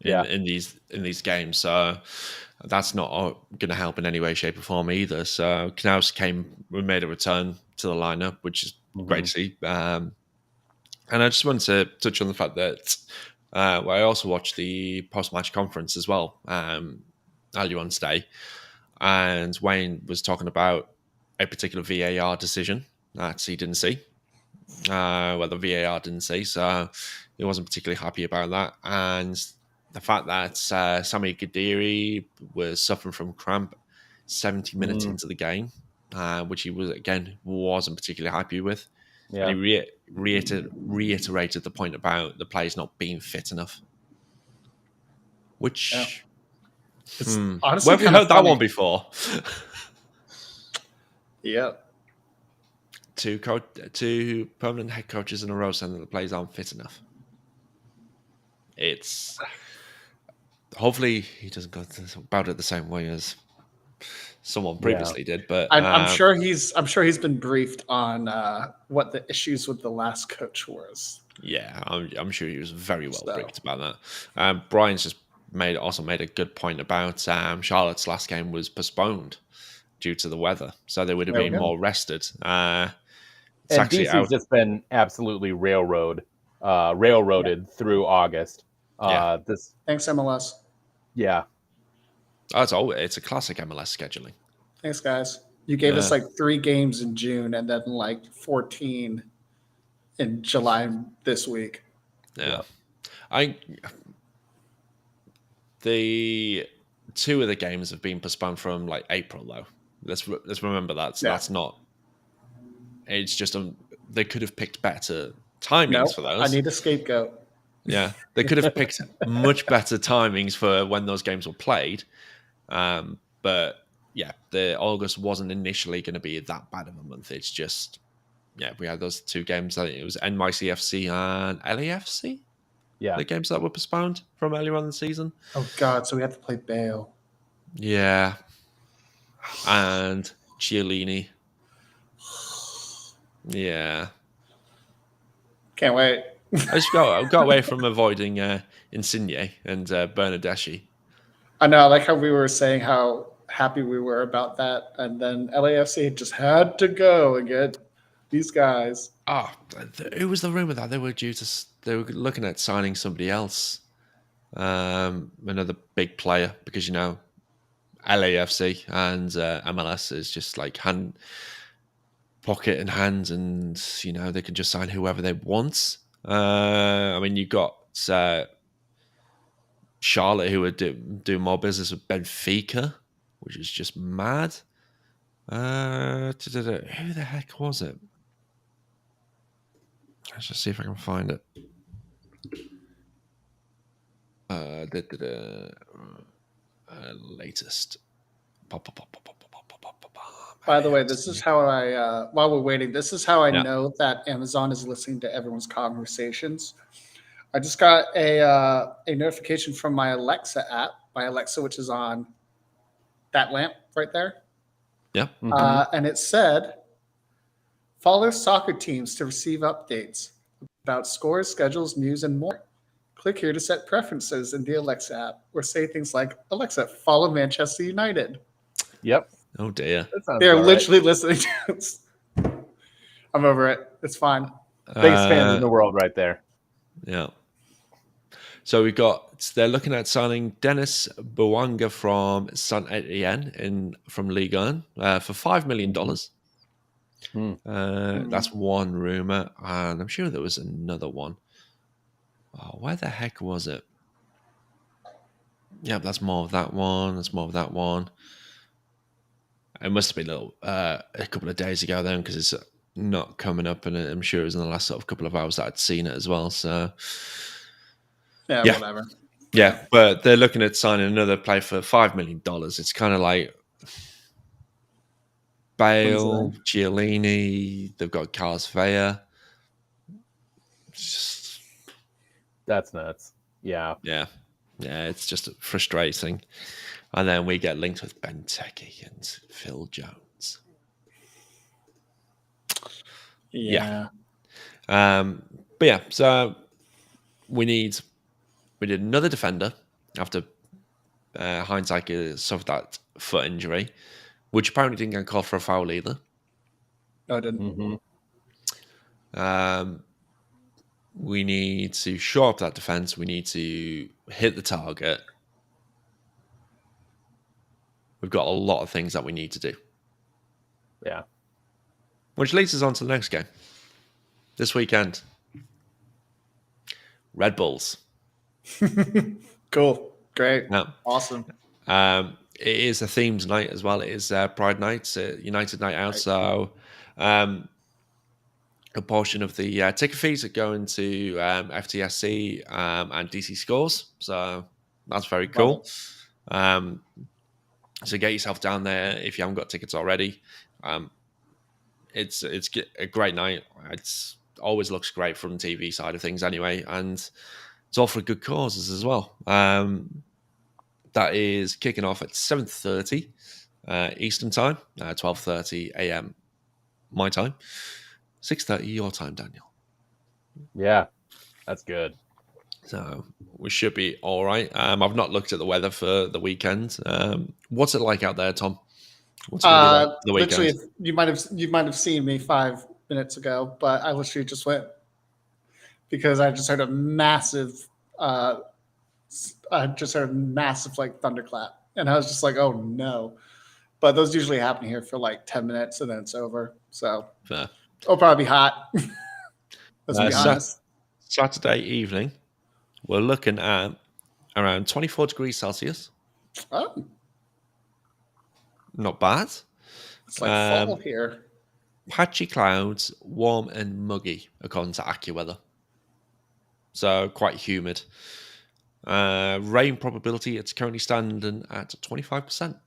in these games. So that's not going to help in any way, shape, or form either. So Knaus made a return to the lineup, which is great to see. And I just wanted to touch on the fact that I also watched the post-match conference as well earlier on today, and Wayne was talking about a particular VAR decision that he didn't see. The VAR didn't see, so he wasn't particularly happy about that. And the fact that Sami Khedira was suffering from cramp 70 minutes into the game, which he wasn't particularly happy with. Yeah. And he reiterated the point about the players not being fit enough. Which, honestly, where have you heard that one before? Yep. Two permanent head coaches in a row saying that the players aren't fit enough. It's hopefully he doesn't go about it the same way as someone previously did, but I'm sure he's been briefed on what the issues with the last coach was. Yeah, I'm sure he was very well briefed about that. Brian's just made a good point about Charlotte's last game was postponed due to the weather, so they would have been more rested. And DC's just been absolutely railroaded through August. Thanks, MLS. Yeah. It's a classic MLS scheduling. Thanks, guys. You gave us like 3 games in June and then like 14 in July this week. Yeah. The 2 of the games have been postponed from like April though. Let's remember that. So that's not. It's just they could have picked better timings for those. I need a scapegoat. Yeah, they could have picked much better timings for when those games were played. But yeah, the August wasn't initially going to be that bad of a month. It's just, we had those 2 games. I think it was NYCFC and LAFC. Yeah, the games that were postponed from earlier on in the season. Oh God! So we have to play Bale. Yeah, and Chiellini. Yeah, can't wait. I got away from avoiding Insigne and Bernardeschi. I know, I like how we were saying how happy we were about that, and then LAFC just had to go and get these guys. Oh, it was the rumor that they were looking at signing somebody else, another big player, because LAFC and MLS is just like pocket and hand, and they can just sign whoever they want. I mean, you got Charlotte, who are doing more business with Benfica, which is just mad. Who the heck was it? Let's just see if I can find it. Latest. By the way, this is how while we're waiting, this is how I know that Amazon is listening to everyone's conversations. I just got a notification from my Alexa app, which is on that lamp right there. Yeah. And it said, follow soccer teams to receive updates about scores, schedules, news, and more. Click here to set preferences in the Alexa app, or say things like, Alexa, follow Manchester United. Yep. Oh dear. That sounds They're about right. literally listening to us. I'm over it. It's fine. Biggest fans in the world right there. Yeah. So they're looking at signing Dennis Bouanga from Saint Etienne from Ligue 1 for $5 million. That's one rumor, and I'm sure there was another one. Oh, where the heck was it? Yeah, that's more of that one. That's more of that one. It must have been a couple of days ago then, because it's not coming up, and I'm sure it was in the last sort of couple of hours that I'd seen it as well. So Yeah, Yeah. whatever. yeah, but they're looking at signing another player for $5 million. It's kind of like Bale, Giolini. They've got Carlos Vea. That's nuts. Yeah. Yeah, it's just frustrating. And then we get linked with Benteke and Phil Jones. Yeah. But yeah, so we need another defender after Heinz suffered that foot injury, which apparently didn't get called for a foul either. No, I didn't. We need to shore up that defense. We need to hit the target. We've got a lot of things that we need to do. Yeah. Which leads us on to the next game. This weekend. Red Bulls. Cool. Great. Yeah. Awesome. It is a themed night as well. It is Pride Night, United Night Out. So a portion of the ticket fees are going to FTSC and DC Scores. So that's very cool. So get yourself down there if you haven't got tickets already. It's a great night. It's always looks great from the TV side of things anyway, and it's all for good causes as well. That is kicking off at 7:30 Eastern time, 12:30 a.m. my time, 6:30 your time, Daniel. Yeah, that's good. So we should be all right. I've not looked at the weather for the weekend. What's it like out there, Tom? What's it gonna be like for the weekend? Literally, you might have seen me 5 minutes ago, but I literally just went because I just heard a massive, like thunderclap, and I was just like, "Oh no!" But those usually happen here for like 10 minutes, and then it's over. So Fair. it'll probably be hot. Let's be honest. Saturday evening, we're looking at around 24 degrees Celsius. Oh, Not bad. it's like fall here. Patchy clouds, warm and muggy, according to AccuWeather. So quite humid. Rain probability, it's currently standing at 25%.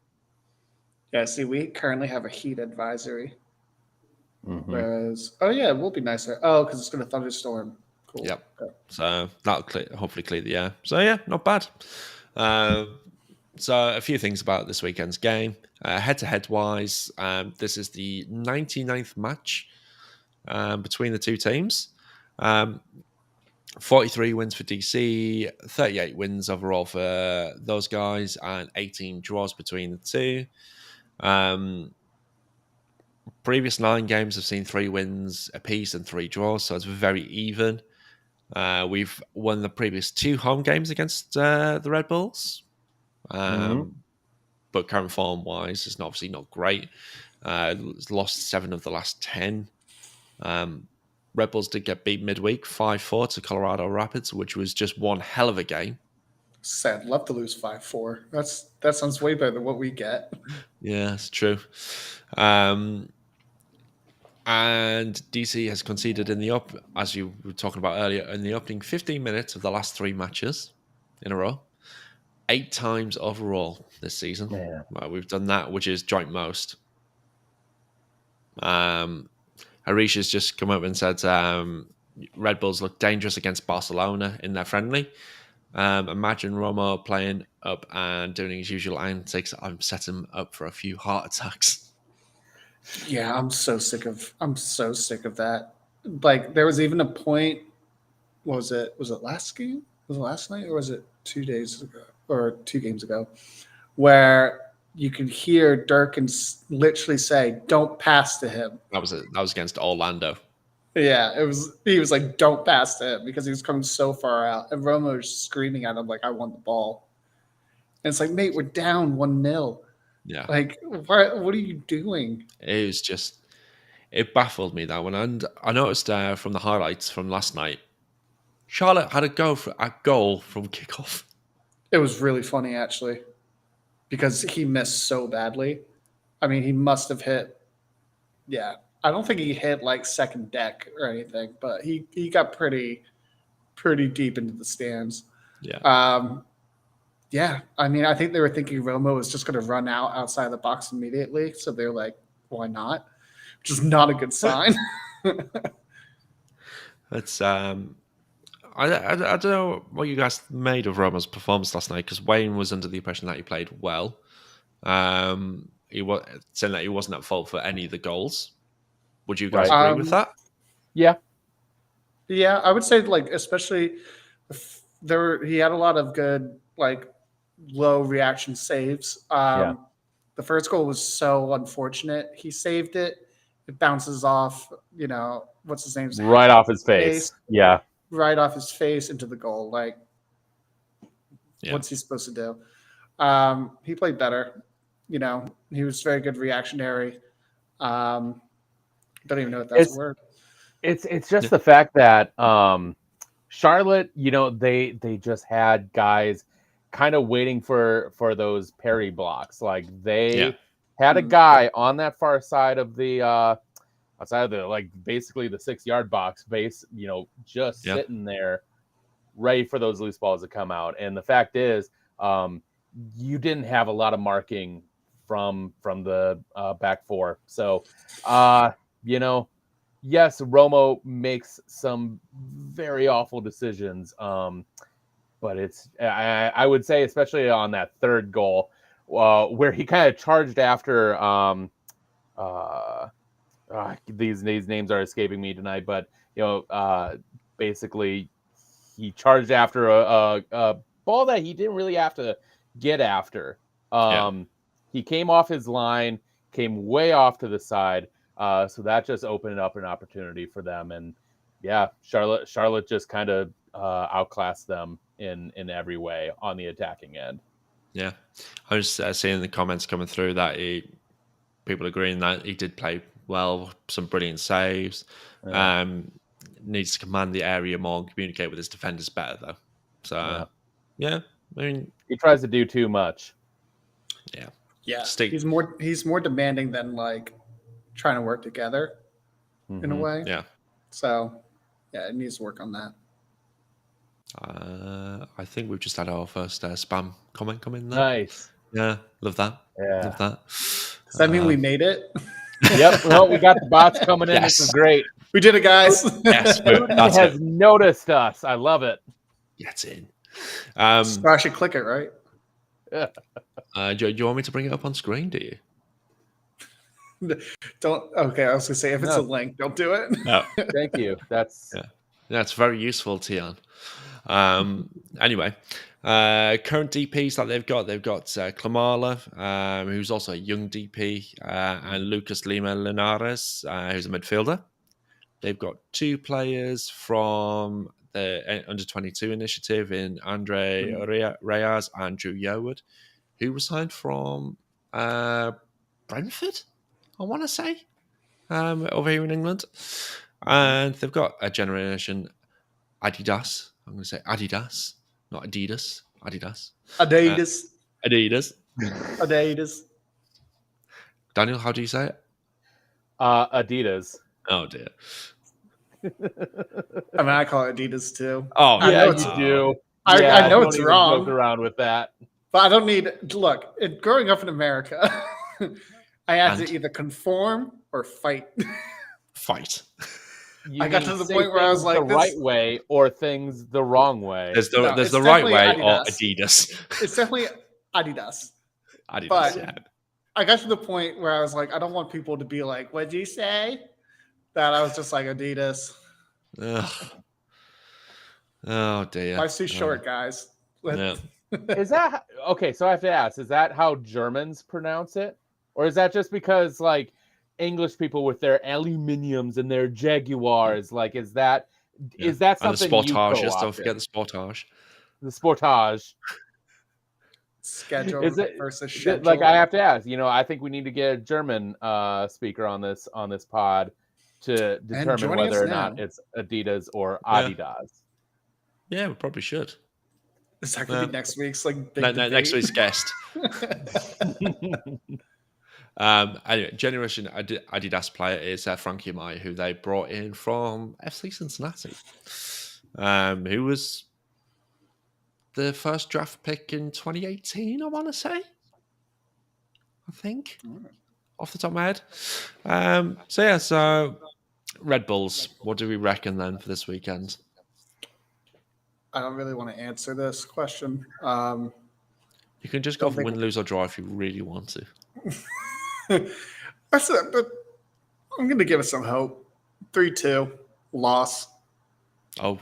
Yeah, see, we currently have a heat advisory. Whereas, it will be nicer. Oh, because it's going to thunderstorm. Cool. Yep. Okay. So that'll hopefully clear the air. So yeah, not bad. So a few things about this weekend's game. Head-to-head wise, this is the 99th match between the two teams. 43 wins for DC, 38 wins overall for those guys, and 18 draws between the two. Previous 9 games have seen 3 wins apiece and 3 draws, so it's very even. We've won the previous 2 home games against the Red Bulls. But current form-wise, it's obviously not great. It's lost 7 of the last 10. Red Bulls did get beat midweek 5-4 to Colorado Rapids, which was just one hell of a game. Sad. Love to lose 5-4. That sounds way better than what we get. Yeah, it's true. And DC has conceded as you were talking about earlier, in the opening 15 minutes of the last 3 matches in a row. 8 times overall this season. Yeah. We've done that, which is joint most. Harish has just come up and said Red Bulls look dangerous against Barcelona in their friendly. Imagine Romo playing up and doing his usual antics. I'm setting him up for a few heart attacks. Yeah, I'm so sick of that. Like, there was even a point. What was it? Was it last game? Was it last night or was it 2 days ago or 2 games ago, where you could hear Durkin literally say, "Don't pass to him." That was against Orlando. Yeah, it was. He was like, "Don't pass to him," because he was coming so far out, and Romo was screaming at him like, "I want the ball." And it's like, mate, we're down 1-0. Yeah. Like, what are you doing? It was just, it baffled me, that one. And I noticed from the highlights from last night, Charlotte had a goal from kickoff. It was really funny, actually, because he missed so badly. I mean, he must have hit. Yeah, I don't think he hit like second deck or anything, but he got pretty deep into the stands. Yeah. Yeah, I mean, I think they were thinking Romo was just going to run outside the box immediately, so they're like, "Why not?" Which is not a good sign. It's I don't know what you guys made of Romo's performance last night, because Wayne was under the impression that he played well. He was saying that he wasn't at fault for any of the goals. Would you guys agree with that? Yeah. Yeah, I would say like especially he had a lot of good like low reaction saves. The first goal was so unfortunate. He saved it. It bounces off, what's his name? Right off his face. Yeah. Right off his face into the goal. Like, what's he supposed to do? He played better. He was very good reactionary. Don't even know if that's a word. It's just the fact that Charlotte, they just had guys kind of waiting for those parry blocks. Like they had a guy on that far side of the outside of the like basically the 6-yard box base, just sitting there ready for those loose balls to come out. And the fact is, you didn't have a lot of marking from the back four. So yes, Romo makes some very awful decisions. But I would say, especially on that third goal, where he kind of charged after these names are escaping me tonight, but basically he charged after a ball that he didn't really have to get after. He came off his line, came way off to the side. So that just opened up an opportunity for them. And Charlotte just kind of outclassed them in every way on the attacking end. Yeah. I was seeing the comments coming through that people agreeing that he did play well, some brilliant saves. Needs to command the area more and communicate with his defenders better, though. So, I mean, he tries to do too much. Yeah. He's more demanding than like trying to work together in a way. Yeah. So, it needs to work on that. I think we've just had our first spam comment come in there. Nice. Yeah, love that. Yeah. Love that. Does that mean we made it? Yep. Well, we got the bots coming in. Yes. This is great. We did it, guys. Yes, That's has noticed us. I love it. Gets in. So I should click it, right? Do you want me to bring it up on screen? Do you? Don't. Okay, I was gonna say if it's a link, don't do it. No. Thank you. That's very useful, Tian. Anyway, current DPs that they've got Klamala, who's also a young DP, and Lucas Lima Linares, who's a midfielder. They've got 2 players from the under 22 initiative in Andre Reyes and Drew Yearwood, who was signed from Brentford, I want to say, over here in England. And they've got a generation Adidas. I'm going to say Adidas, not Adidas. Adidas. Adidas. Daniel, how do you say it? Adidas. Oh, dear. I mean, I call it Adidas too. Oh, I know you do. I know it's don't even wrong. joke around with that. But I don't need. Look, growing up in America, I had to either conform or fight. Fight. You I got to the point where I was like, the right way or things the wrong way. There's the right way Adidas. or Adidas. It's definitely Adidas. Adidas, But yeah. I got to the point where I was like, I don't want people to be like, "What'd you say?" That I was just like Adidas. Ugh. Oh dear. Life's too short, guys. Yeah. Is that okay? So I have to ask: is that how Germans pronounce it, or is that just because like English people with their aluminiums and their Jaguars? Like, is that Yeah. is that And the something you sportage? Don't co-opted? forget the sportage. The sportage. Schedule Is it versus like schedule. I have to ask? I think we need to get a German speaker on this pod to determine joining us whether or not now. it's Adidas or Yeah. Adidas. Yeah, we probably should. Is that going to be next week's like big Next debate? week's guest. Anyway, Generation Adidas player is Frankie Mai, who they brought in from FC Cincinnati, who was the first draft pick in 2018, I want to say. I think, off the top of my head. So Red Bulls, what do we reckon then for this weekend? I don't really want to answer this question. You can just go for win, lose, or draw if you really want to. But I'm going to give us some hope. 3-2 loss. Oh,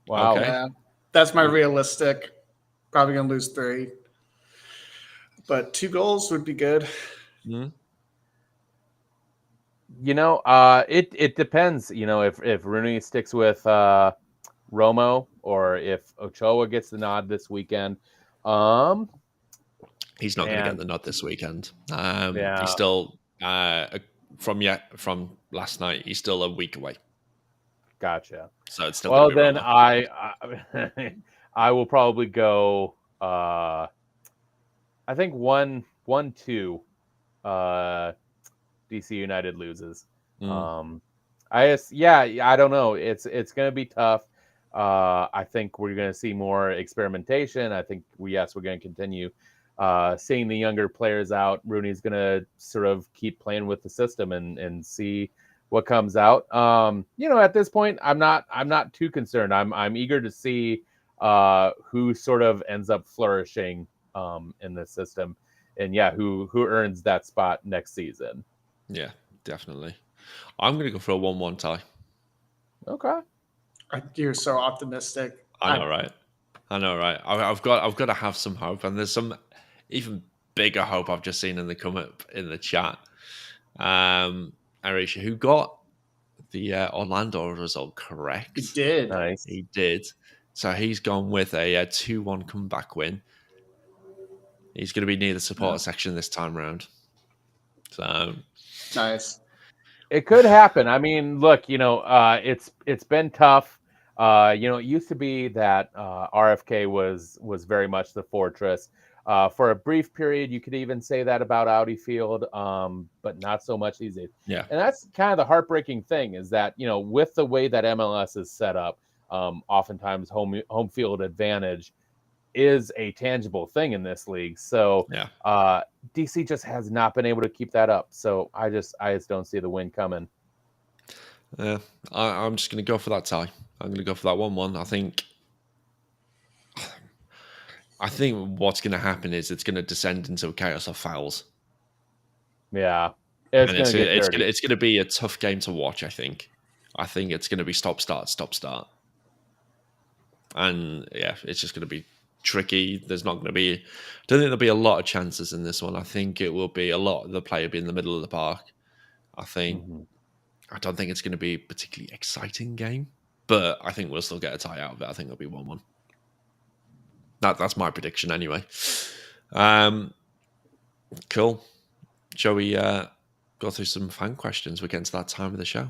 Wow. Okay. Yeah, that's my realistic. Probably going to lose 3. But 2 goals would be good. Mm-hmm. It depends. If Rooney sticks with Romo or if Ochoa gets the nod this weekend. He's not going to get the nod this weekend. Yeah. He's still from last night. He's still a week away. Gotcha. So it's still well. gonna be Then Romo. I will probably go. I think 1-2. DC United loses. I don't know. It's going to be tough. I think we're going to see more experimentation. I think we're going to continue seeing the younger players out. Rooney's going to sort of keep playing with the system and see what comes out. At this point, I'm not too concerned. I'm eager to see who sort of ends up flourishing in this system, and who earns that spot next season. Yeah, definitely. I'm going to go for a 1-1 tie. Okay. You're so optimistic. I know, right? I've got to have some hope, and there's some even bigger hope I've just seen in the chat. Arisha, who got the Orlando result correct? He did. Nice. He did. So he's gone with a 2-1 comeback win. He's going to be near the supporter section this time round. So nice. It could happen. I mean, look, it's been tough. It used to be that RFK was very much the fortress. For a brief period, you could even say that about Audi Field, but not so much these days. Yeah. And that's kind of the heartbreaking thing is that, with the way that MLS is set up, oftentimes home field advantage is a tangible thing in this league. So DC just has not been able to keep that up. So I just don't see the win coming. Yeah, I'm just going to go for that tie. I'm going to go for that 1-1. I think what's going to happen is it's going to descend into a chaos of fouls. Yeah, it's going to be a tough game to watch. I think it's going to be stop start, and it's just going to be tricky. There's not going to be. I don't think there'll be a lot of chances in this one. I think it will be a lot of the player be in the middle of the park. I think. Mm-hmm. I don't think it's going to be a particularly exciting game, but I think we'll still get a tie out of it. I think it'll be 1-1. That's my prediction anyway. Cool. Shall we go through some fan questions? We're getting to that time of the show.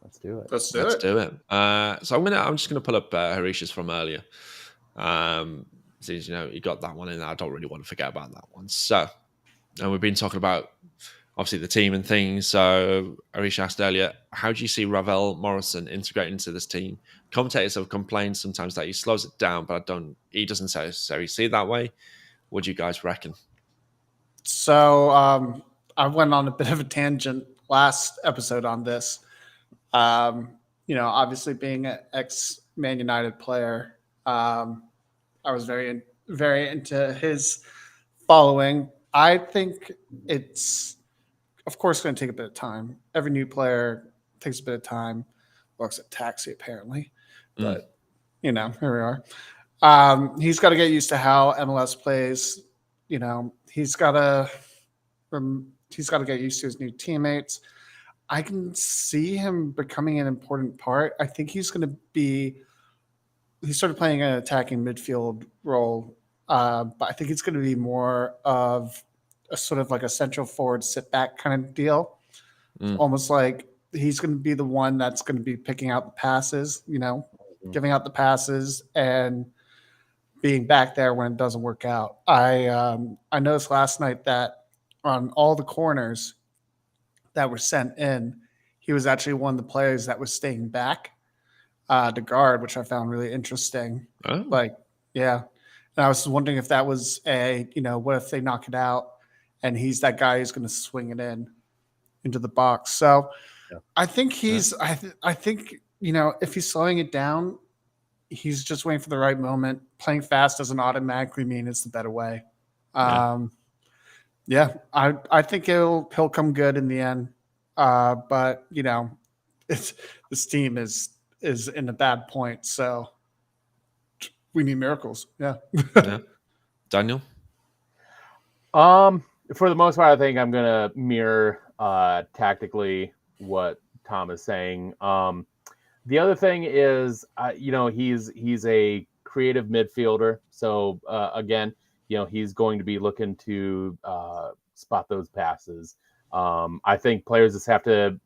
Let's do it. Let's do it. So I'm just gonna pull up Harish's from earlier. Since you got that one in there, I don't really want to forget about that one. So, and we've been talking about obviously the team and things. So Harish asked earlier, how do you see Ravel Morrison integrating into this team? Commentators have complained sometimes that he slows it down, but he doesn't necessarily see it that way. What do you guys reckon? So I went on a bit of a tangent last episode on this. Obviously being an ex-Man United player, I was very, very into his following. I think it's, of course, going to take a bit of time. Every new player takes a bit of time. Works at Taxi, apparently. But here we are. He's got to get used to how MLS plays. He's got to get used to his new teammates. I can see him becoming an important part. I think he's going to be. He started playing an attacking midfield role, but I think it's going to be more of a sort of like a central forward sit back kind of deal. Almost like he's going to be the one that's going to be picking out the passes, giving out the passes and being back there when it doesn't work out. I noticed last night that on all the corners that were sent in, he was actually one of the players that was staying back to guard, which I found really interesting. Oh. And I was wondering if that was what if they knock it out and he's that guy who's going to swing it into the box. So I think I think, if he's slowing it down, he's just waiting for the right moment. Playing fast doesn't automatically mean it's the better way. I think he'll come good in the end. But this team is in a bad point, so we need miracles. Yeah. Daniel? For the most part, I think I'm gonna mirror tactically what Tom is saying. The other thing is, he's a creative midfielder, so again, he's going to be looking to spot those passes. I think players just have to,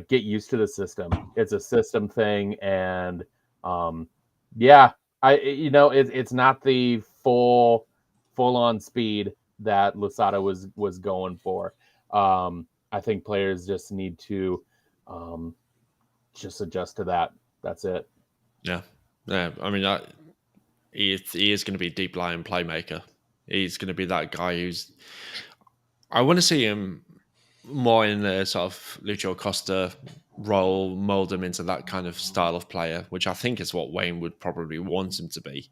get used to the system. It's a system thing, and it's not the full on speed that Losada was going for. I think players just need to just adjust to that. That's it. Yeah. I mean, he is going to be a deep lying playmaker. He's going to be that guy who's. I want to see him more in the sort of Lucho Costa role, mold him into that kind of style of player, which I think is what Wayne would probably want him to be,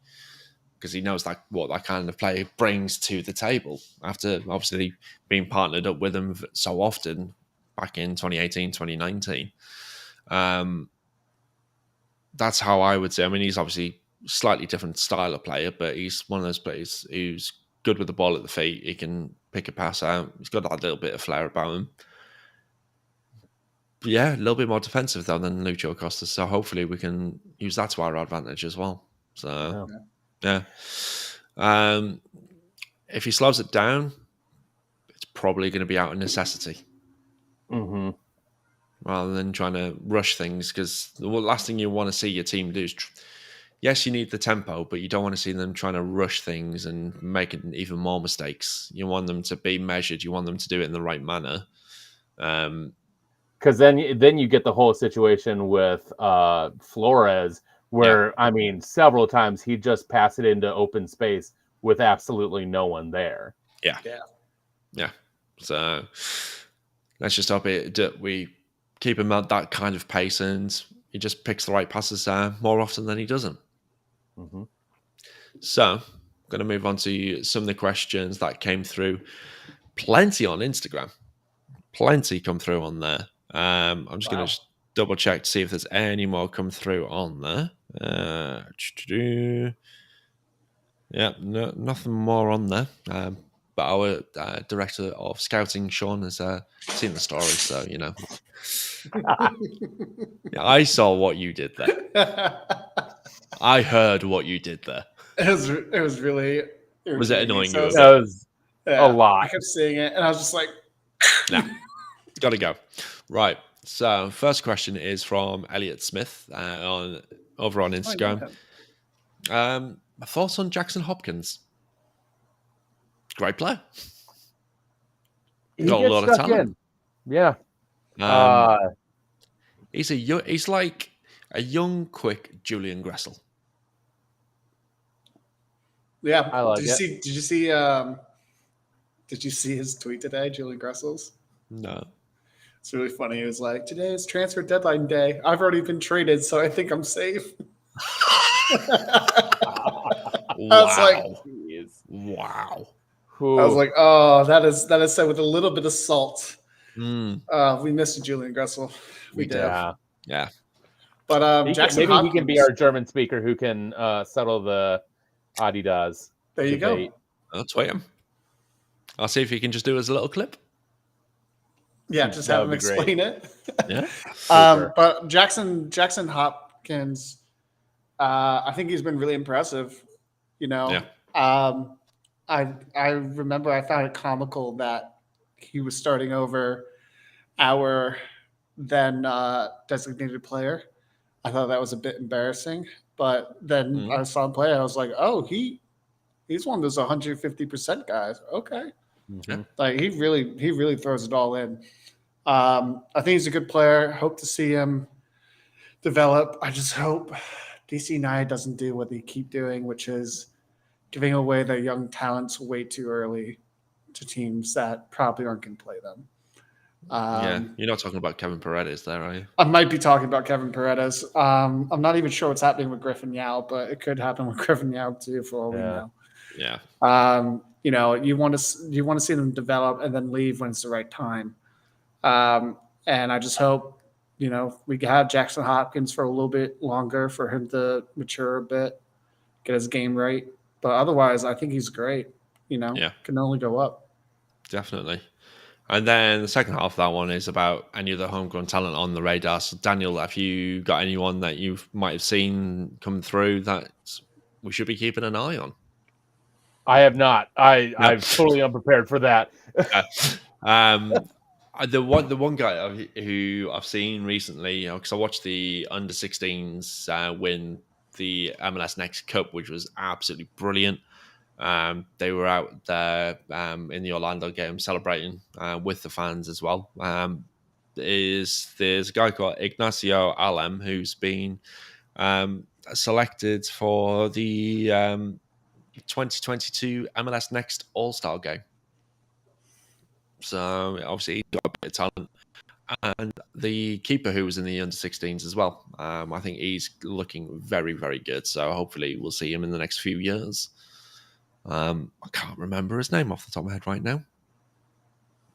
because he knows what that kind of player brings to the table after obviously being partnered up with him so often back in 2018, 2019. That's how I would say. I mean, he's obviously slightly different style of player, but he's one of those players who's good with the ball at the feet. He can pick a pass out. He's got that little bit of flair about him. But yeah, a little bit more defensive though than Lucho Costa. So hopefully we can use that to our advantage as well. So yeah. If he slows it down, it's probably going to be out of necessity. Mm-hmm. Rather than trying to rush things, because the last thing you want to see your team do is, yes, you need the tempo, but you don't want to see them trying to rush things and making even more mistakes. You want them to be measured. You want them to do it in the right manner. Because then you get the whole situation with Flores, where, I mean, several times he just passed it into open space with absolutely no one there. Yeah. So let's just hope we keep him at that kind of pace and he just picks the right passes more often than he doesn't. Mm-hmm. So I'm going to move on to some of the questions that came through. Plenty on Instagram. Plenty come through on there. I'm just going to double check to see if there's any more come through on there. Yeah, no, nothing more on there. But our director of scouting, Sean, has seen the story, so yeah, I saw what you did there. I heard what you did there. It was really. Was it annoying you? It was a lot. I kept seeing it, and I was just like, "Nah, gotta go." Right. So, first question is from Elliot Smith over on Instagram. Thoughts on Jackson Hopkins? Great player. Got a lot of talent. Yeah. He's like a young, quick Julian Gressel. Yeah. I like Did you see his tweet today, Julian Gressel's? No. It's really funny. He was like, "Today is transfer deadline day. I've already been traded, so I think I'm safe." Wow. I was like, "Oh, that is said with a little bit of salt." We missed Julian Gressel. We did. Yeah. But Jackson maybe Hopkins, he can be our German speaker who can settle the Adidas. There you debate. go. I'll tweet him. I'll see if he can just do as a little clip. Yeah, just That have him would be great. explain it. Yeah. Super. But Jackson Hopkins, I think he's been really impressive. You know, I remember I found it comical that he was starting over our then designated player. I thought that was a bit embarrassing, but then I saw him play. I was like, oh, he's one of those 150% guys. Okay, like he really throws it all in. I think he's a good player. Hope to see him develop. I just hope DC United doesn't do what they keep doing, which is giving away their young talents way too early to teams that probably aren't going to play them. You're not talking about Kevin Paredes there, are you? I might be talking about Kevin Paredes. I'm not even sure what's happening with Griffin Yao, but it could happen with Griffin Yao too, for all we know. Yeah. You know, you want to see them develop and then leave when it's the right time. And I just hope, you know, we have Jackson Hopkins for a little bit longer for him to mature a bit, get his game right. But otherwise, I think he's great. You know, can only go up. Definitely. And then the second half of that one is about any other homegrown talent on the radar. So, Daniel, have you got anyone that you might have seen come through that we should be keeping an eye on? I have not. I'm totally unprepared for that. The one guy who I've seen recently, because I watched the under-16s win the MLS Next Cup, which was absolutely brilliant. They were out there in the Orlando game celebrating with the fans as well. There's a guy called Ignacio Alem who's been selected for the 2022 MLS Next All-Star game. So obviously he's got a bit of talent. And the keeper who was in the under-16s as well. I think he's looking very, very good. So hopefully we'll see him in the next few years. I can't remember his name off the top of my head right now.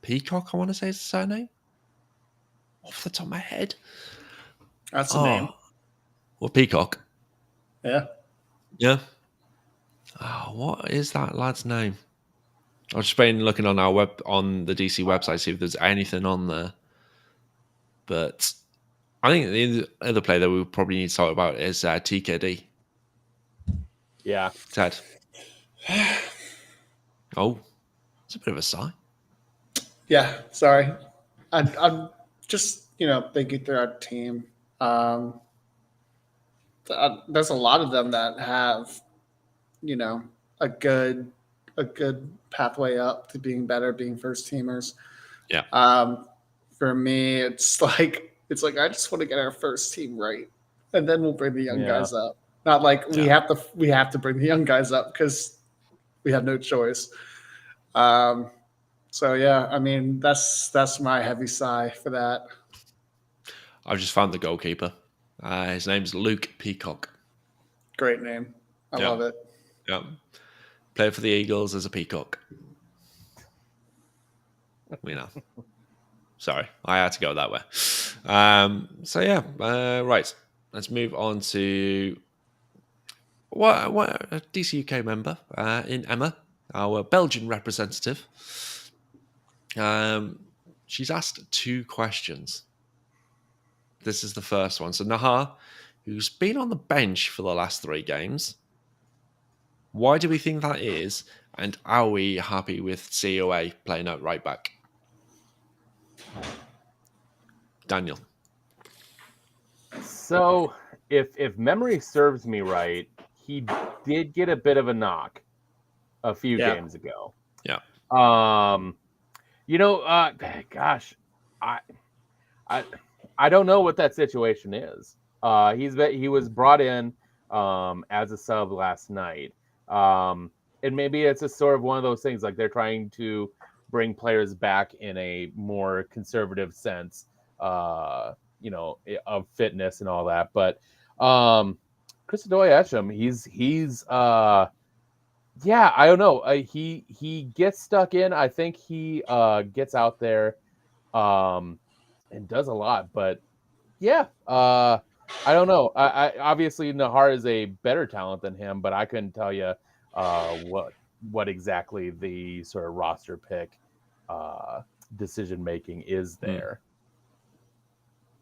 Peacock, I want to say is the surname. Off the top of my head. That's the name. Well, Peacock. Yeah. Yeah. Oh, what is that lad's name? I've just been looking on on the DC website, see if there's anything on there. But I think the other player that we probably need to talk about is TKD. Yeah. Ted. Oh, it's a bit of a sigh. Yeah, sorry. I'm just, you know, thinking through our team. There's a lot of them that have, you know, a good pathway up to being better, being first teamers. Yeah. For me, it's like I just want to get our first team right, and then we'll bring the young guys up. Not like we have to bring the young guys up because we have no choice. So yeah, I mean that's my heavy sigh for that. I've just found the goalkeeper. His name's Luke Peacock. Great name. I love it. Yeah. Played for the Eagles as a peacock. You know. Sorry, I had to go that way. So yeah, right. Let's move on to what a DCUK member in Emma, our Belgian representative. She's asked 2 questions. This is the first one. So Nahar, who's been on the bench for the last 3 games, why do we think that is? And are we happy with COA playing out right back? Daniel. So if memory serves me right, he did get a bit of a knock a few games ago. Yeah. You know, gosh, I don't know what that situation is. He was brought in as a sub last night. And maybe it's a sort of one of those things like they're trying to bring players back in a more conservative sense, you know, of fitness and all that. But Chris Adoy-Esham, he's yeah, I don't know. He gets stuck in. I think he gets out there and does a lot. But yeah, I don't know. I obviously Nahar is a better talent than him, but I couldn't tell you what exactly the sort of roster pick decision making is there.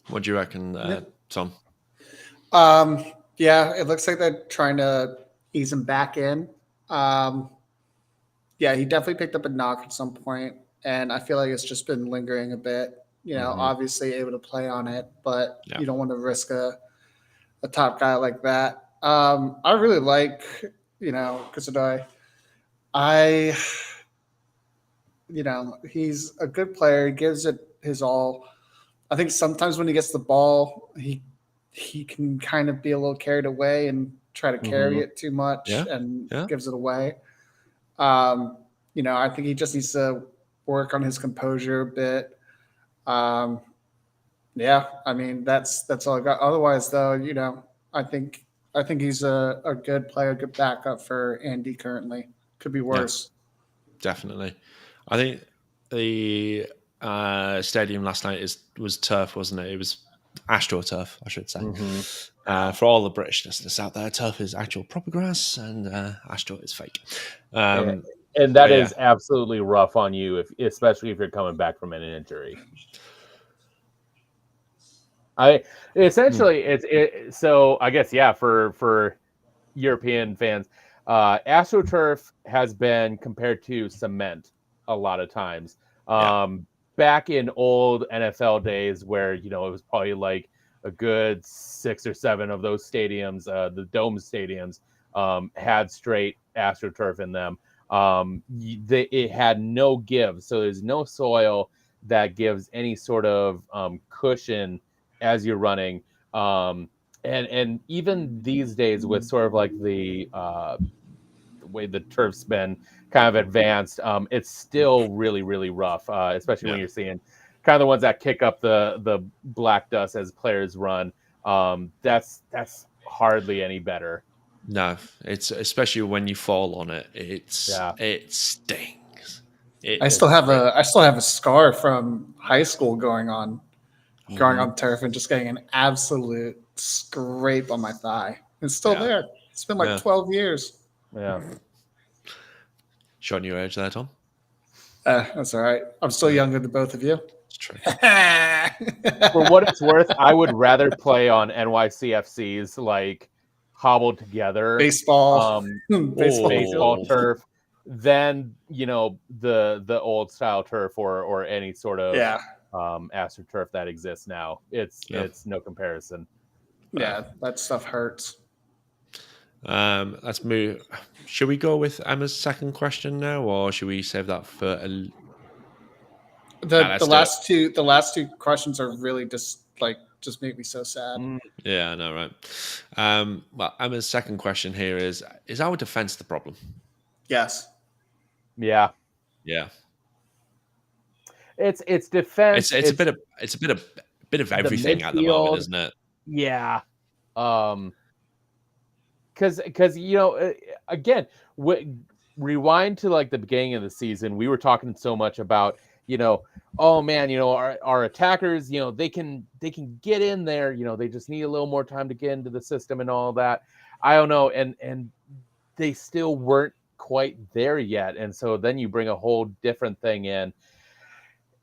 What do you reckon, Tom? Yeah, it looks like they're trying to ease him back in. Yeah, he definitely picked up a knock at some point, and I feel like it's just been lingering a bit. Obviously able to play on it, but you don't want to risk a top guy like that. I really like, Kusadai. He's a good player. He gives it his all. I think sometimes when he gets the ball, he can kind of be a little carried away and try to carry it too much and gives it away. I think he just needs to work on his composure a bit. I mean that's all I got. Otherwise, though, I think he's a good player, good backup for Andy currently. Could be worse. Yeah, definitely. I think the stadium last night was turf, wasn't it? It was AstroTurf, I should say. For all the British listeners out there, turf is actual proper grass, and Astro is fake. And that is absolutely rough on you, especially if you're coming back from an injury. So I guess for European fans, AstroTurf has been compared to cement a lot of times. Back in old NFL days, where it was probably like a good 6 or 7 of those stadiums, the dome stadiums, had straight AstroTurf in them. It had no give, so there's no soil that gives any sort of cushion as you're running. And even these days, with sort of like the way the turf's been kind of advanced, it's still really, really rough, especially when you're seeing kind of the ones that kick up the black dust as players run. That's hardly any better. No, it's especially when you fall on it. It stings. I still have a scar from high school going on turf and just getting an absolute scrape on my thigh. It's still there. It's been like 12 years. Yeah. Showing your age there, Tom. That's all right. I'm still younger than both of you. It's true. For what it's worth, I would rather play on NYCFC's like hobbled together baseball turf than the old style turf or any sort of AstroTurf that exists now. It's no comparison. Yeah, that stuff hurts. Let's move. Should we go with Emma's second question now, or should we save that for the last two questions are really just make me so sad. Yeah, I know, right? Well, Emma's second question here is our defense the problem? Yes. Yeah. It's defense. It's a bit of everything at the moment, isn't it? Yeah. Because again, rewind to like the beginning of the season, we were talking so much about oh man, our attackers, they can get in there, they just need a little more time to get into the system and all that. I don't know, and they still weren't quite there yet, and so then you bring a whole different thing in.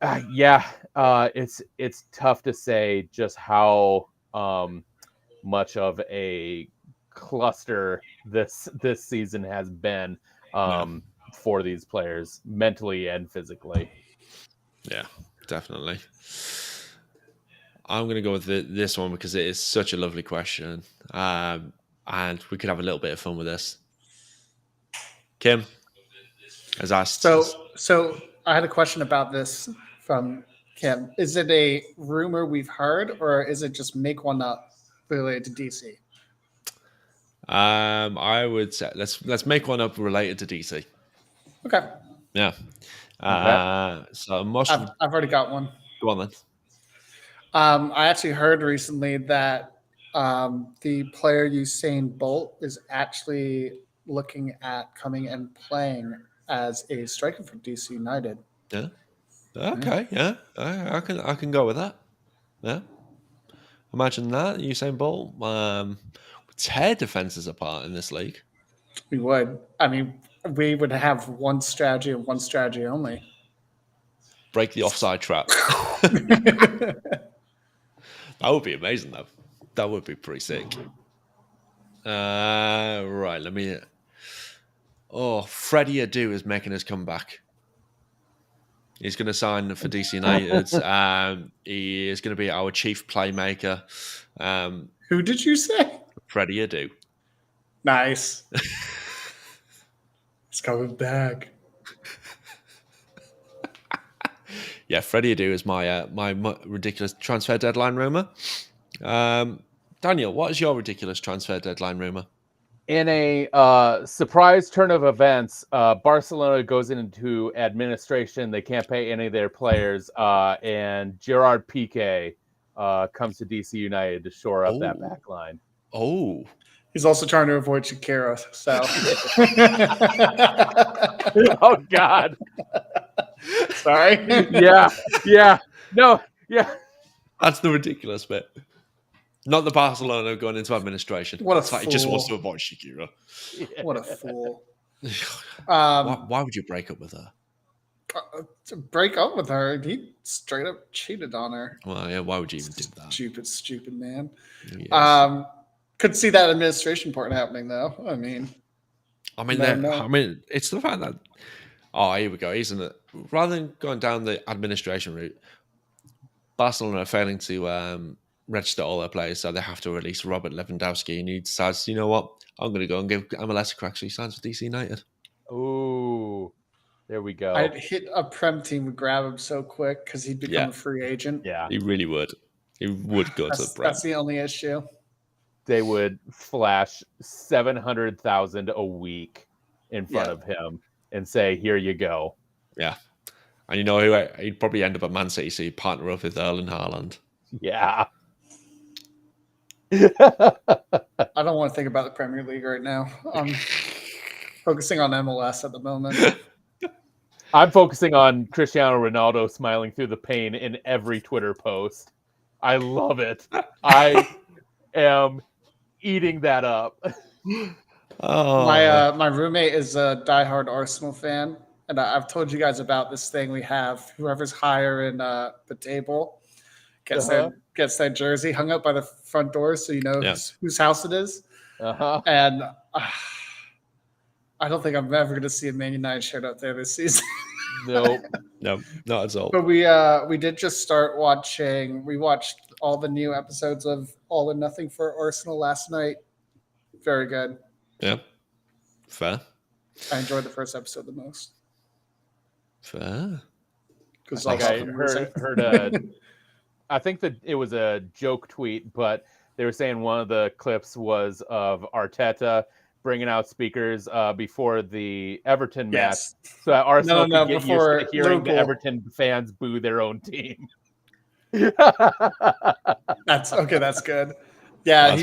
It's tough to say just how much of a cluster this season has been for these players, mentally and physically. Yeah, definitely. I'm going to go with this one because it is such a lovely question, and we could have a little bit of fun with this. Kim has asked. So I had a question about this from Kim. Is it a rumor we've heard, or is it just make one up related to DC? I would say let's make one up related to DC. Okay. Yeah. So I've already got one. Go on then. I actually heard recently that the player Usain Bolt is actually looking at coming and playing as a striker for DC United. Yeah. Okay. Yeah. I can go with that. Yeah. Imagine that. Usain Bolt tear defenses apart in this league. We would. I mean, we would have one strategy and one strategy only. Break the offside trap. That would be amazing, though. That would be pretty sick. Right, let me... Oh, Freddie Adu is making his comeback. He's going to sign for DC United. He is going to be our chief playmaker. Who did you say? Freddie Adu. Nice. He's coming back. Yeah, Freddie Adu is my ridiculous transfer deadline rumor. Daniel, what is your ridiculous transfer deadline rumor? In a surprise turn of events, Barcelona goes into administration. They can't pay any of their players, and Gerard Piqué comes to DC United to shore up that back line. Oh. He's also trying to avoid Shakira. So. Oh, God. Sorry. Yeah. No, yeah. That's the ridiculous bit. Not the Barcelona going into administration. What a it's like fool. he just wants to avoid Shakira. What a fool. Why would you break up with her? To break up with her, he straight up cheated on her. Well, yeah, why would you even do that? Stupid man. Yes. Could see that administration part happening, though. I mean, it's the fact that here we go, isn't it? Rather than going down the administration route, Barcelona are failing to register all their players, so they have to release Robert Lewandowski, and he decides, you know what, I'm going to go and give MLS a crack, so he signs for DC United. Ooh, there we go. I'd hit a Prem team would grab him so quick because he'd become a free agent. Yeah, he really would. He would go to the Prem. That's the only issue. They would flash 700,000 a week in front of him and say, "Here you go." Yeah, and you know who? He'd probably end up at Man City, so he'd partner up with Erling Haaland. Yeah. I don't want to think about the Premier League right now. I'm focusing on MLS at the moment. I'm focusing on Cristiano Ronaldo smiling through the pain in every Twitter post. I love it. I am eating that up. Oh, My roommate is a diehard Arsenal fan, and I've told you guys about this thing we have. Whoever's higher in the table gets their jersey hung up by the front door, so you know whose house it is. And I don't think I'm ever going to see a Man United shirt up there this season. Nope. No, not at all. But we did just start watching. We watched all the new episodes of All or Nothing for Arsenal last night. Very good. Yeah, fair. I enjoyed the first episode the most. Fair. Because I heard I think that it was a joke tweet, but they were saying one of the clips was of Arteta bringing out speakers before the Everton match, so that Arsenal could get used to hearing the Everton fans boo their own team. That's good. Yeah, that's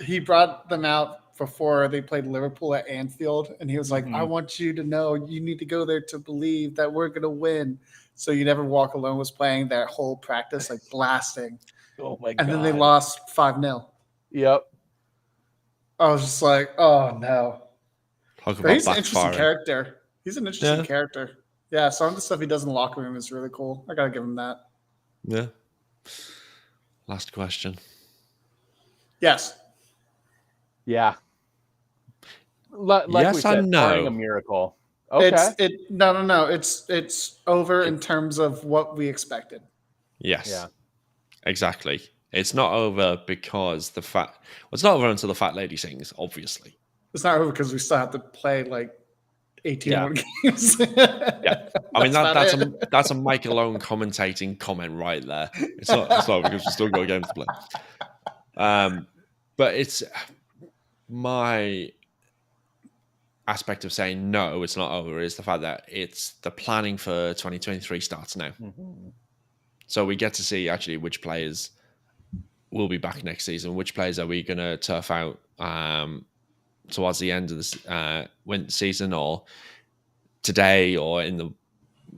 he brought them out before they played Liverpool at Anfield, and he was like, I want you to know you need to go there to believe that we're going to win. So You Never Walk Alone was playing that whole practice, like blasting. Oh my God. And then they lost 5-0. Yep. I was just like, oh no. But he's an interesting character. He's an interesting character. Yeah, some of the stuff he does in the locker room is really cool. I got to give him that. Yeah. Last question. Yes. Yeah. Like yes we said, and no. barring a miracle. Okay. No. It's over in terms of what we expected. Yes. Yeah. Exactly. It's not over because it's not over until the fat lady sings, obviously. It's not over because we still have to play like 18 more games. Yeah. I mean, that's a Mike Alone commentating comment right there. It's not because we still got games to play. But it's my aspect of saying no, it's not over, is the fact that it's the planning for 2023 starts now. Mm-hmm. So we get to see actually which players will be back next season, which players are we going to turf out towards the end of the winter season, or today, or in the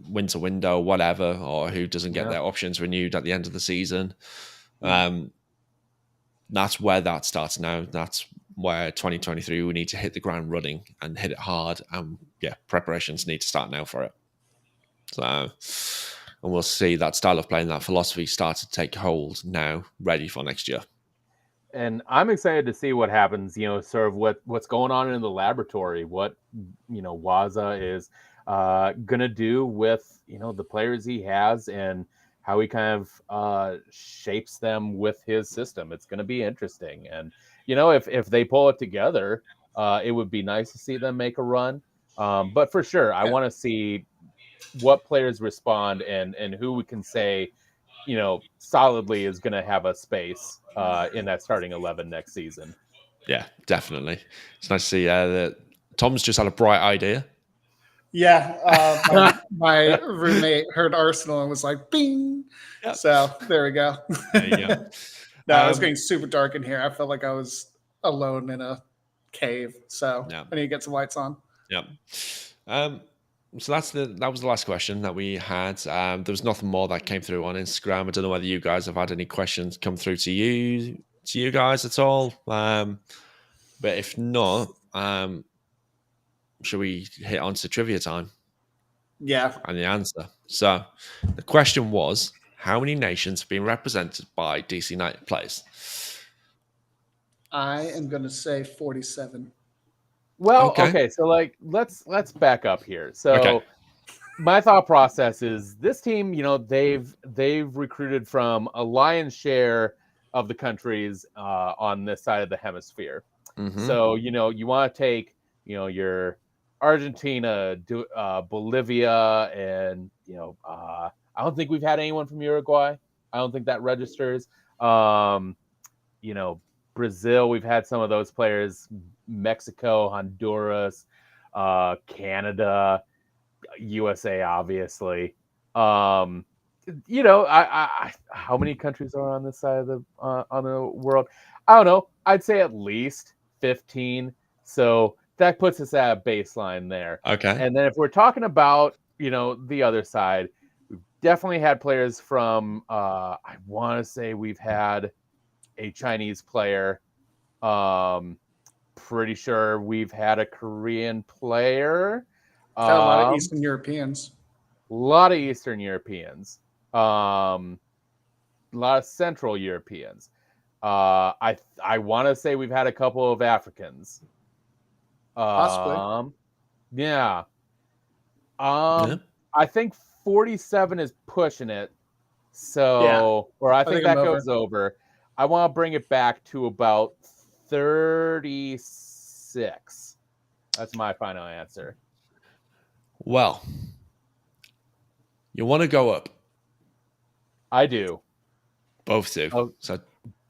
winter window, whatever, or who doesn't get their options renewed at the end of the season. that's where that starts now. That's where 2023 we need to hit the ground running and hit it hard. And preparations need to start now for it. So, and we'll see that style of play and that philosophy start to take hold now, ready for next year. And I'm excited to see what happens, sort of what's going on in the laboratory, what, Waza is going to do with, the players he has and how he kind of shapes them with his system. It's going to be interesting. And, if they pull it together, it would be nice to see them make a run. But for sure, I want to see what players respond and who we can say, solidly is going to have a space in that starting 11 next season. Yeah, definitely. It's nice to see that Tom's just had a bright idea. Yeah, my roommate heard Arsenal and was like, "Bing!" Yep. So there we go. There you go. No, it was getting super dark in here. I felt like I was alone in a cave. So I need to get some lights on. Yep. So that was the last question that we had. There was nothing more that came through on Instagram. I don't know whether you guys have had any questions come through to you guys at all. But if not, should we hit on to trivia time? Yeah. And the answer. So the question was, how many nations have been represented by DC United players? I am going to say 47. Well, okay, so let's back up here. So my thought process is this team, they've recruited from a lion's share of the countries on this side of the hemisphere. Mm-hmm. So, you want to take, your Argentina, Bolivia, and, I don't think we've had anyone from Uruguay. I don't think that registers. Brazil, we've had some of those players, Mexico, Honduras, Canada, USA, obviously. How many countries are on this side of the on the world? I don't know. I'd say at least 15. So that puts us at a baseline there. Okay. And then if we're talking about, the other side, we've definitely had players from, I want to say we've had a Chinese player. Pretty sure we've had a Korean player. A lot of Eastern Europeans. A lot of Eastern Europeans. A lot of Central Europeans. I want to say we've had a couple of Africans. Possibly. Yeah. I think 47 is pushing it. So, or I think that goes over. I want to bring it back to about 36. That's my final answer. Well, you want to go up? I do. Both do. Oh, so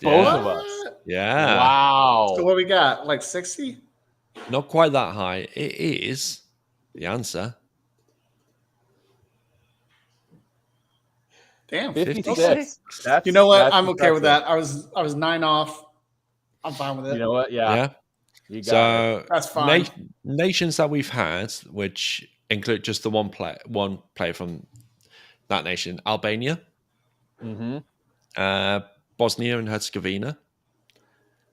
both of us. Yeah. Wow. So what we got? Like 60? Not quite that high. It is the answer. Damn, 56. You know what? I'm okay with that. I was 9 off. I'm fine with it. You know what? Yeah. You got it. That's fine. Nations that we've had, which include just the one player from that nation: Albania, Bosnia and Herzegovina.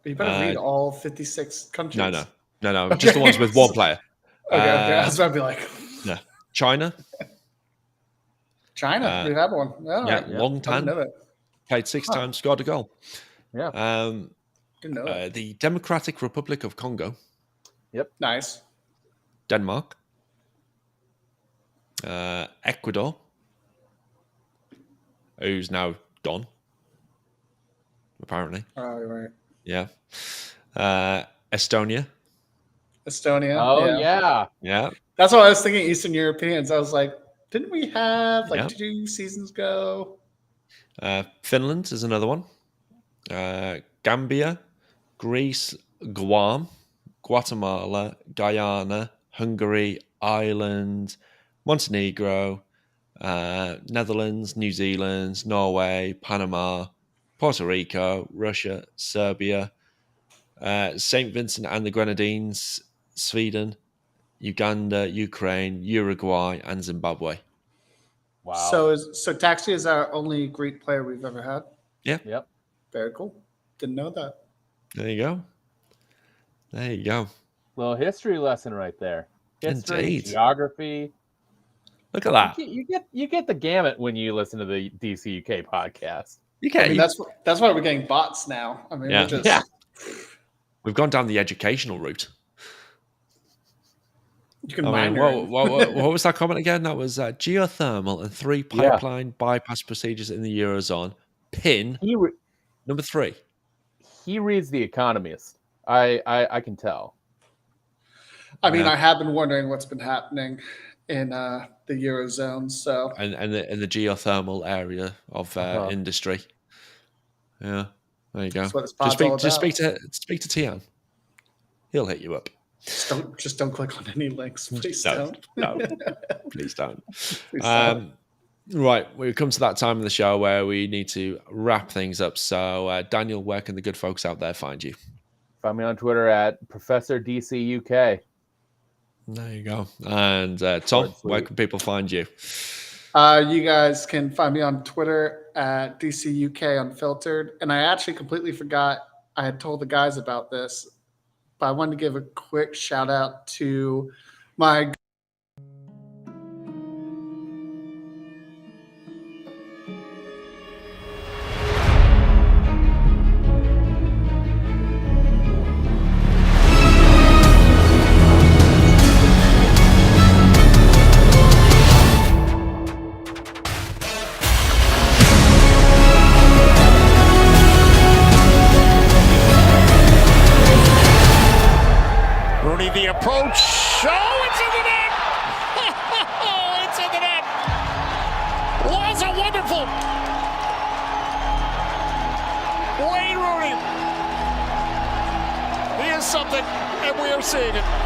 You better read all 56 countries. No. Okay. Just the ones with one player. Okay. I was about to be like, yeah, China. China, we had one. Long time. Played 6 times, scored a goal. Yeah. Didn't know it. The Democratic Republic of Congo. Yep. Nice. Denmark. Ecuador, who's now gone, apparently. Oh, you're right. Yeah. Estonia. Oh, yeah. That's what I was thinking, Eastern Europeans. I was like, didn't we have 2 seasons ago? Finland is another one. Gambia, Greece, Guam, Guatemala, Guyana, Hungary, Ireland, Montenegro, Netherlands, New Zealand, Norway, Panama, Puerto Rico, Russia, Serbia, St. Vincent and the Grenadines, Sweden, Uganda, Ukraine, Uruguay, and Zimbabwe. Wow. So Taxi is our only Greek player we've ever had? Yeah. Yep. Very cool. Didn't know that. There you go. There you go. Little history lesson right there. History, Indeed. geography. Look at that. You get the gamut when you listen to the DCUK podcast. You I get, mean, that's why we're getting bots now. I mean, Yeah. we're just Yeah. we've gone down the educational route. you can I mine mean, your own. what was that comment again? That was geothermal and 3 pipeline bypass procedures in the Eurozone. Pin number 3. He reads The Economist. I can tell. I mean, Yeah. I have been wondering what's been happening in the Eurozone. So And the geothermal area of industry. Yeah, there you go. That's what this pod's all Just speak about. to Tian. He'll hit you up. just don't click on any links, please. Don't. No, please don't. Please don't. Right, we've come to that time of the show where we need to wrap things up. So, Daniel, where can the good folks out there find you? Find me on Twitter at Professor DCUK. There you go. And Tom, where can people find you? You guys can find me on Twitter at DCUK Unfiltered. And I actually completely forgot I had told the guys about this, but I wanted to give a quick shout out to my Rooney, the approach. Oh, it's in the net. It's in the net. Was a wonderful. Wayne Rooney. He is something, and we are seeing it.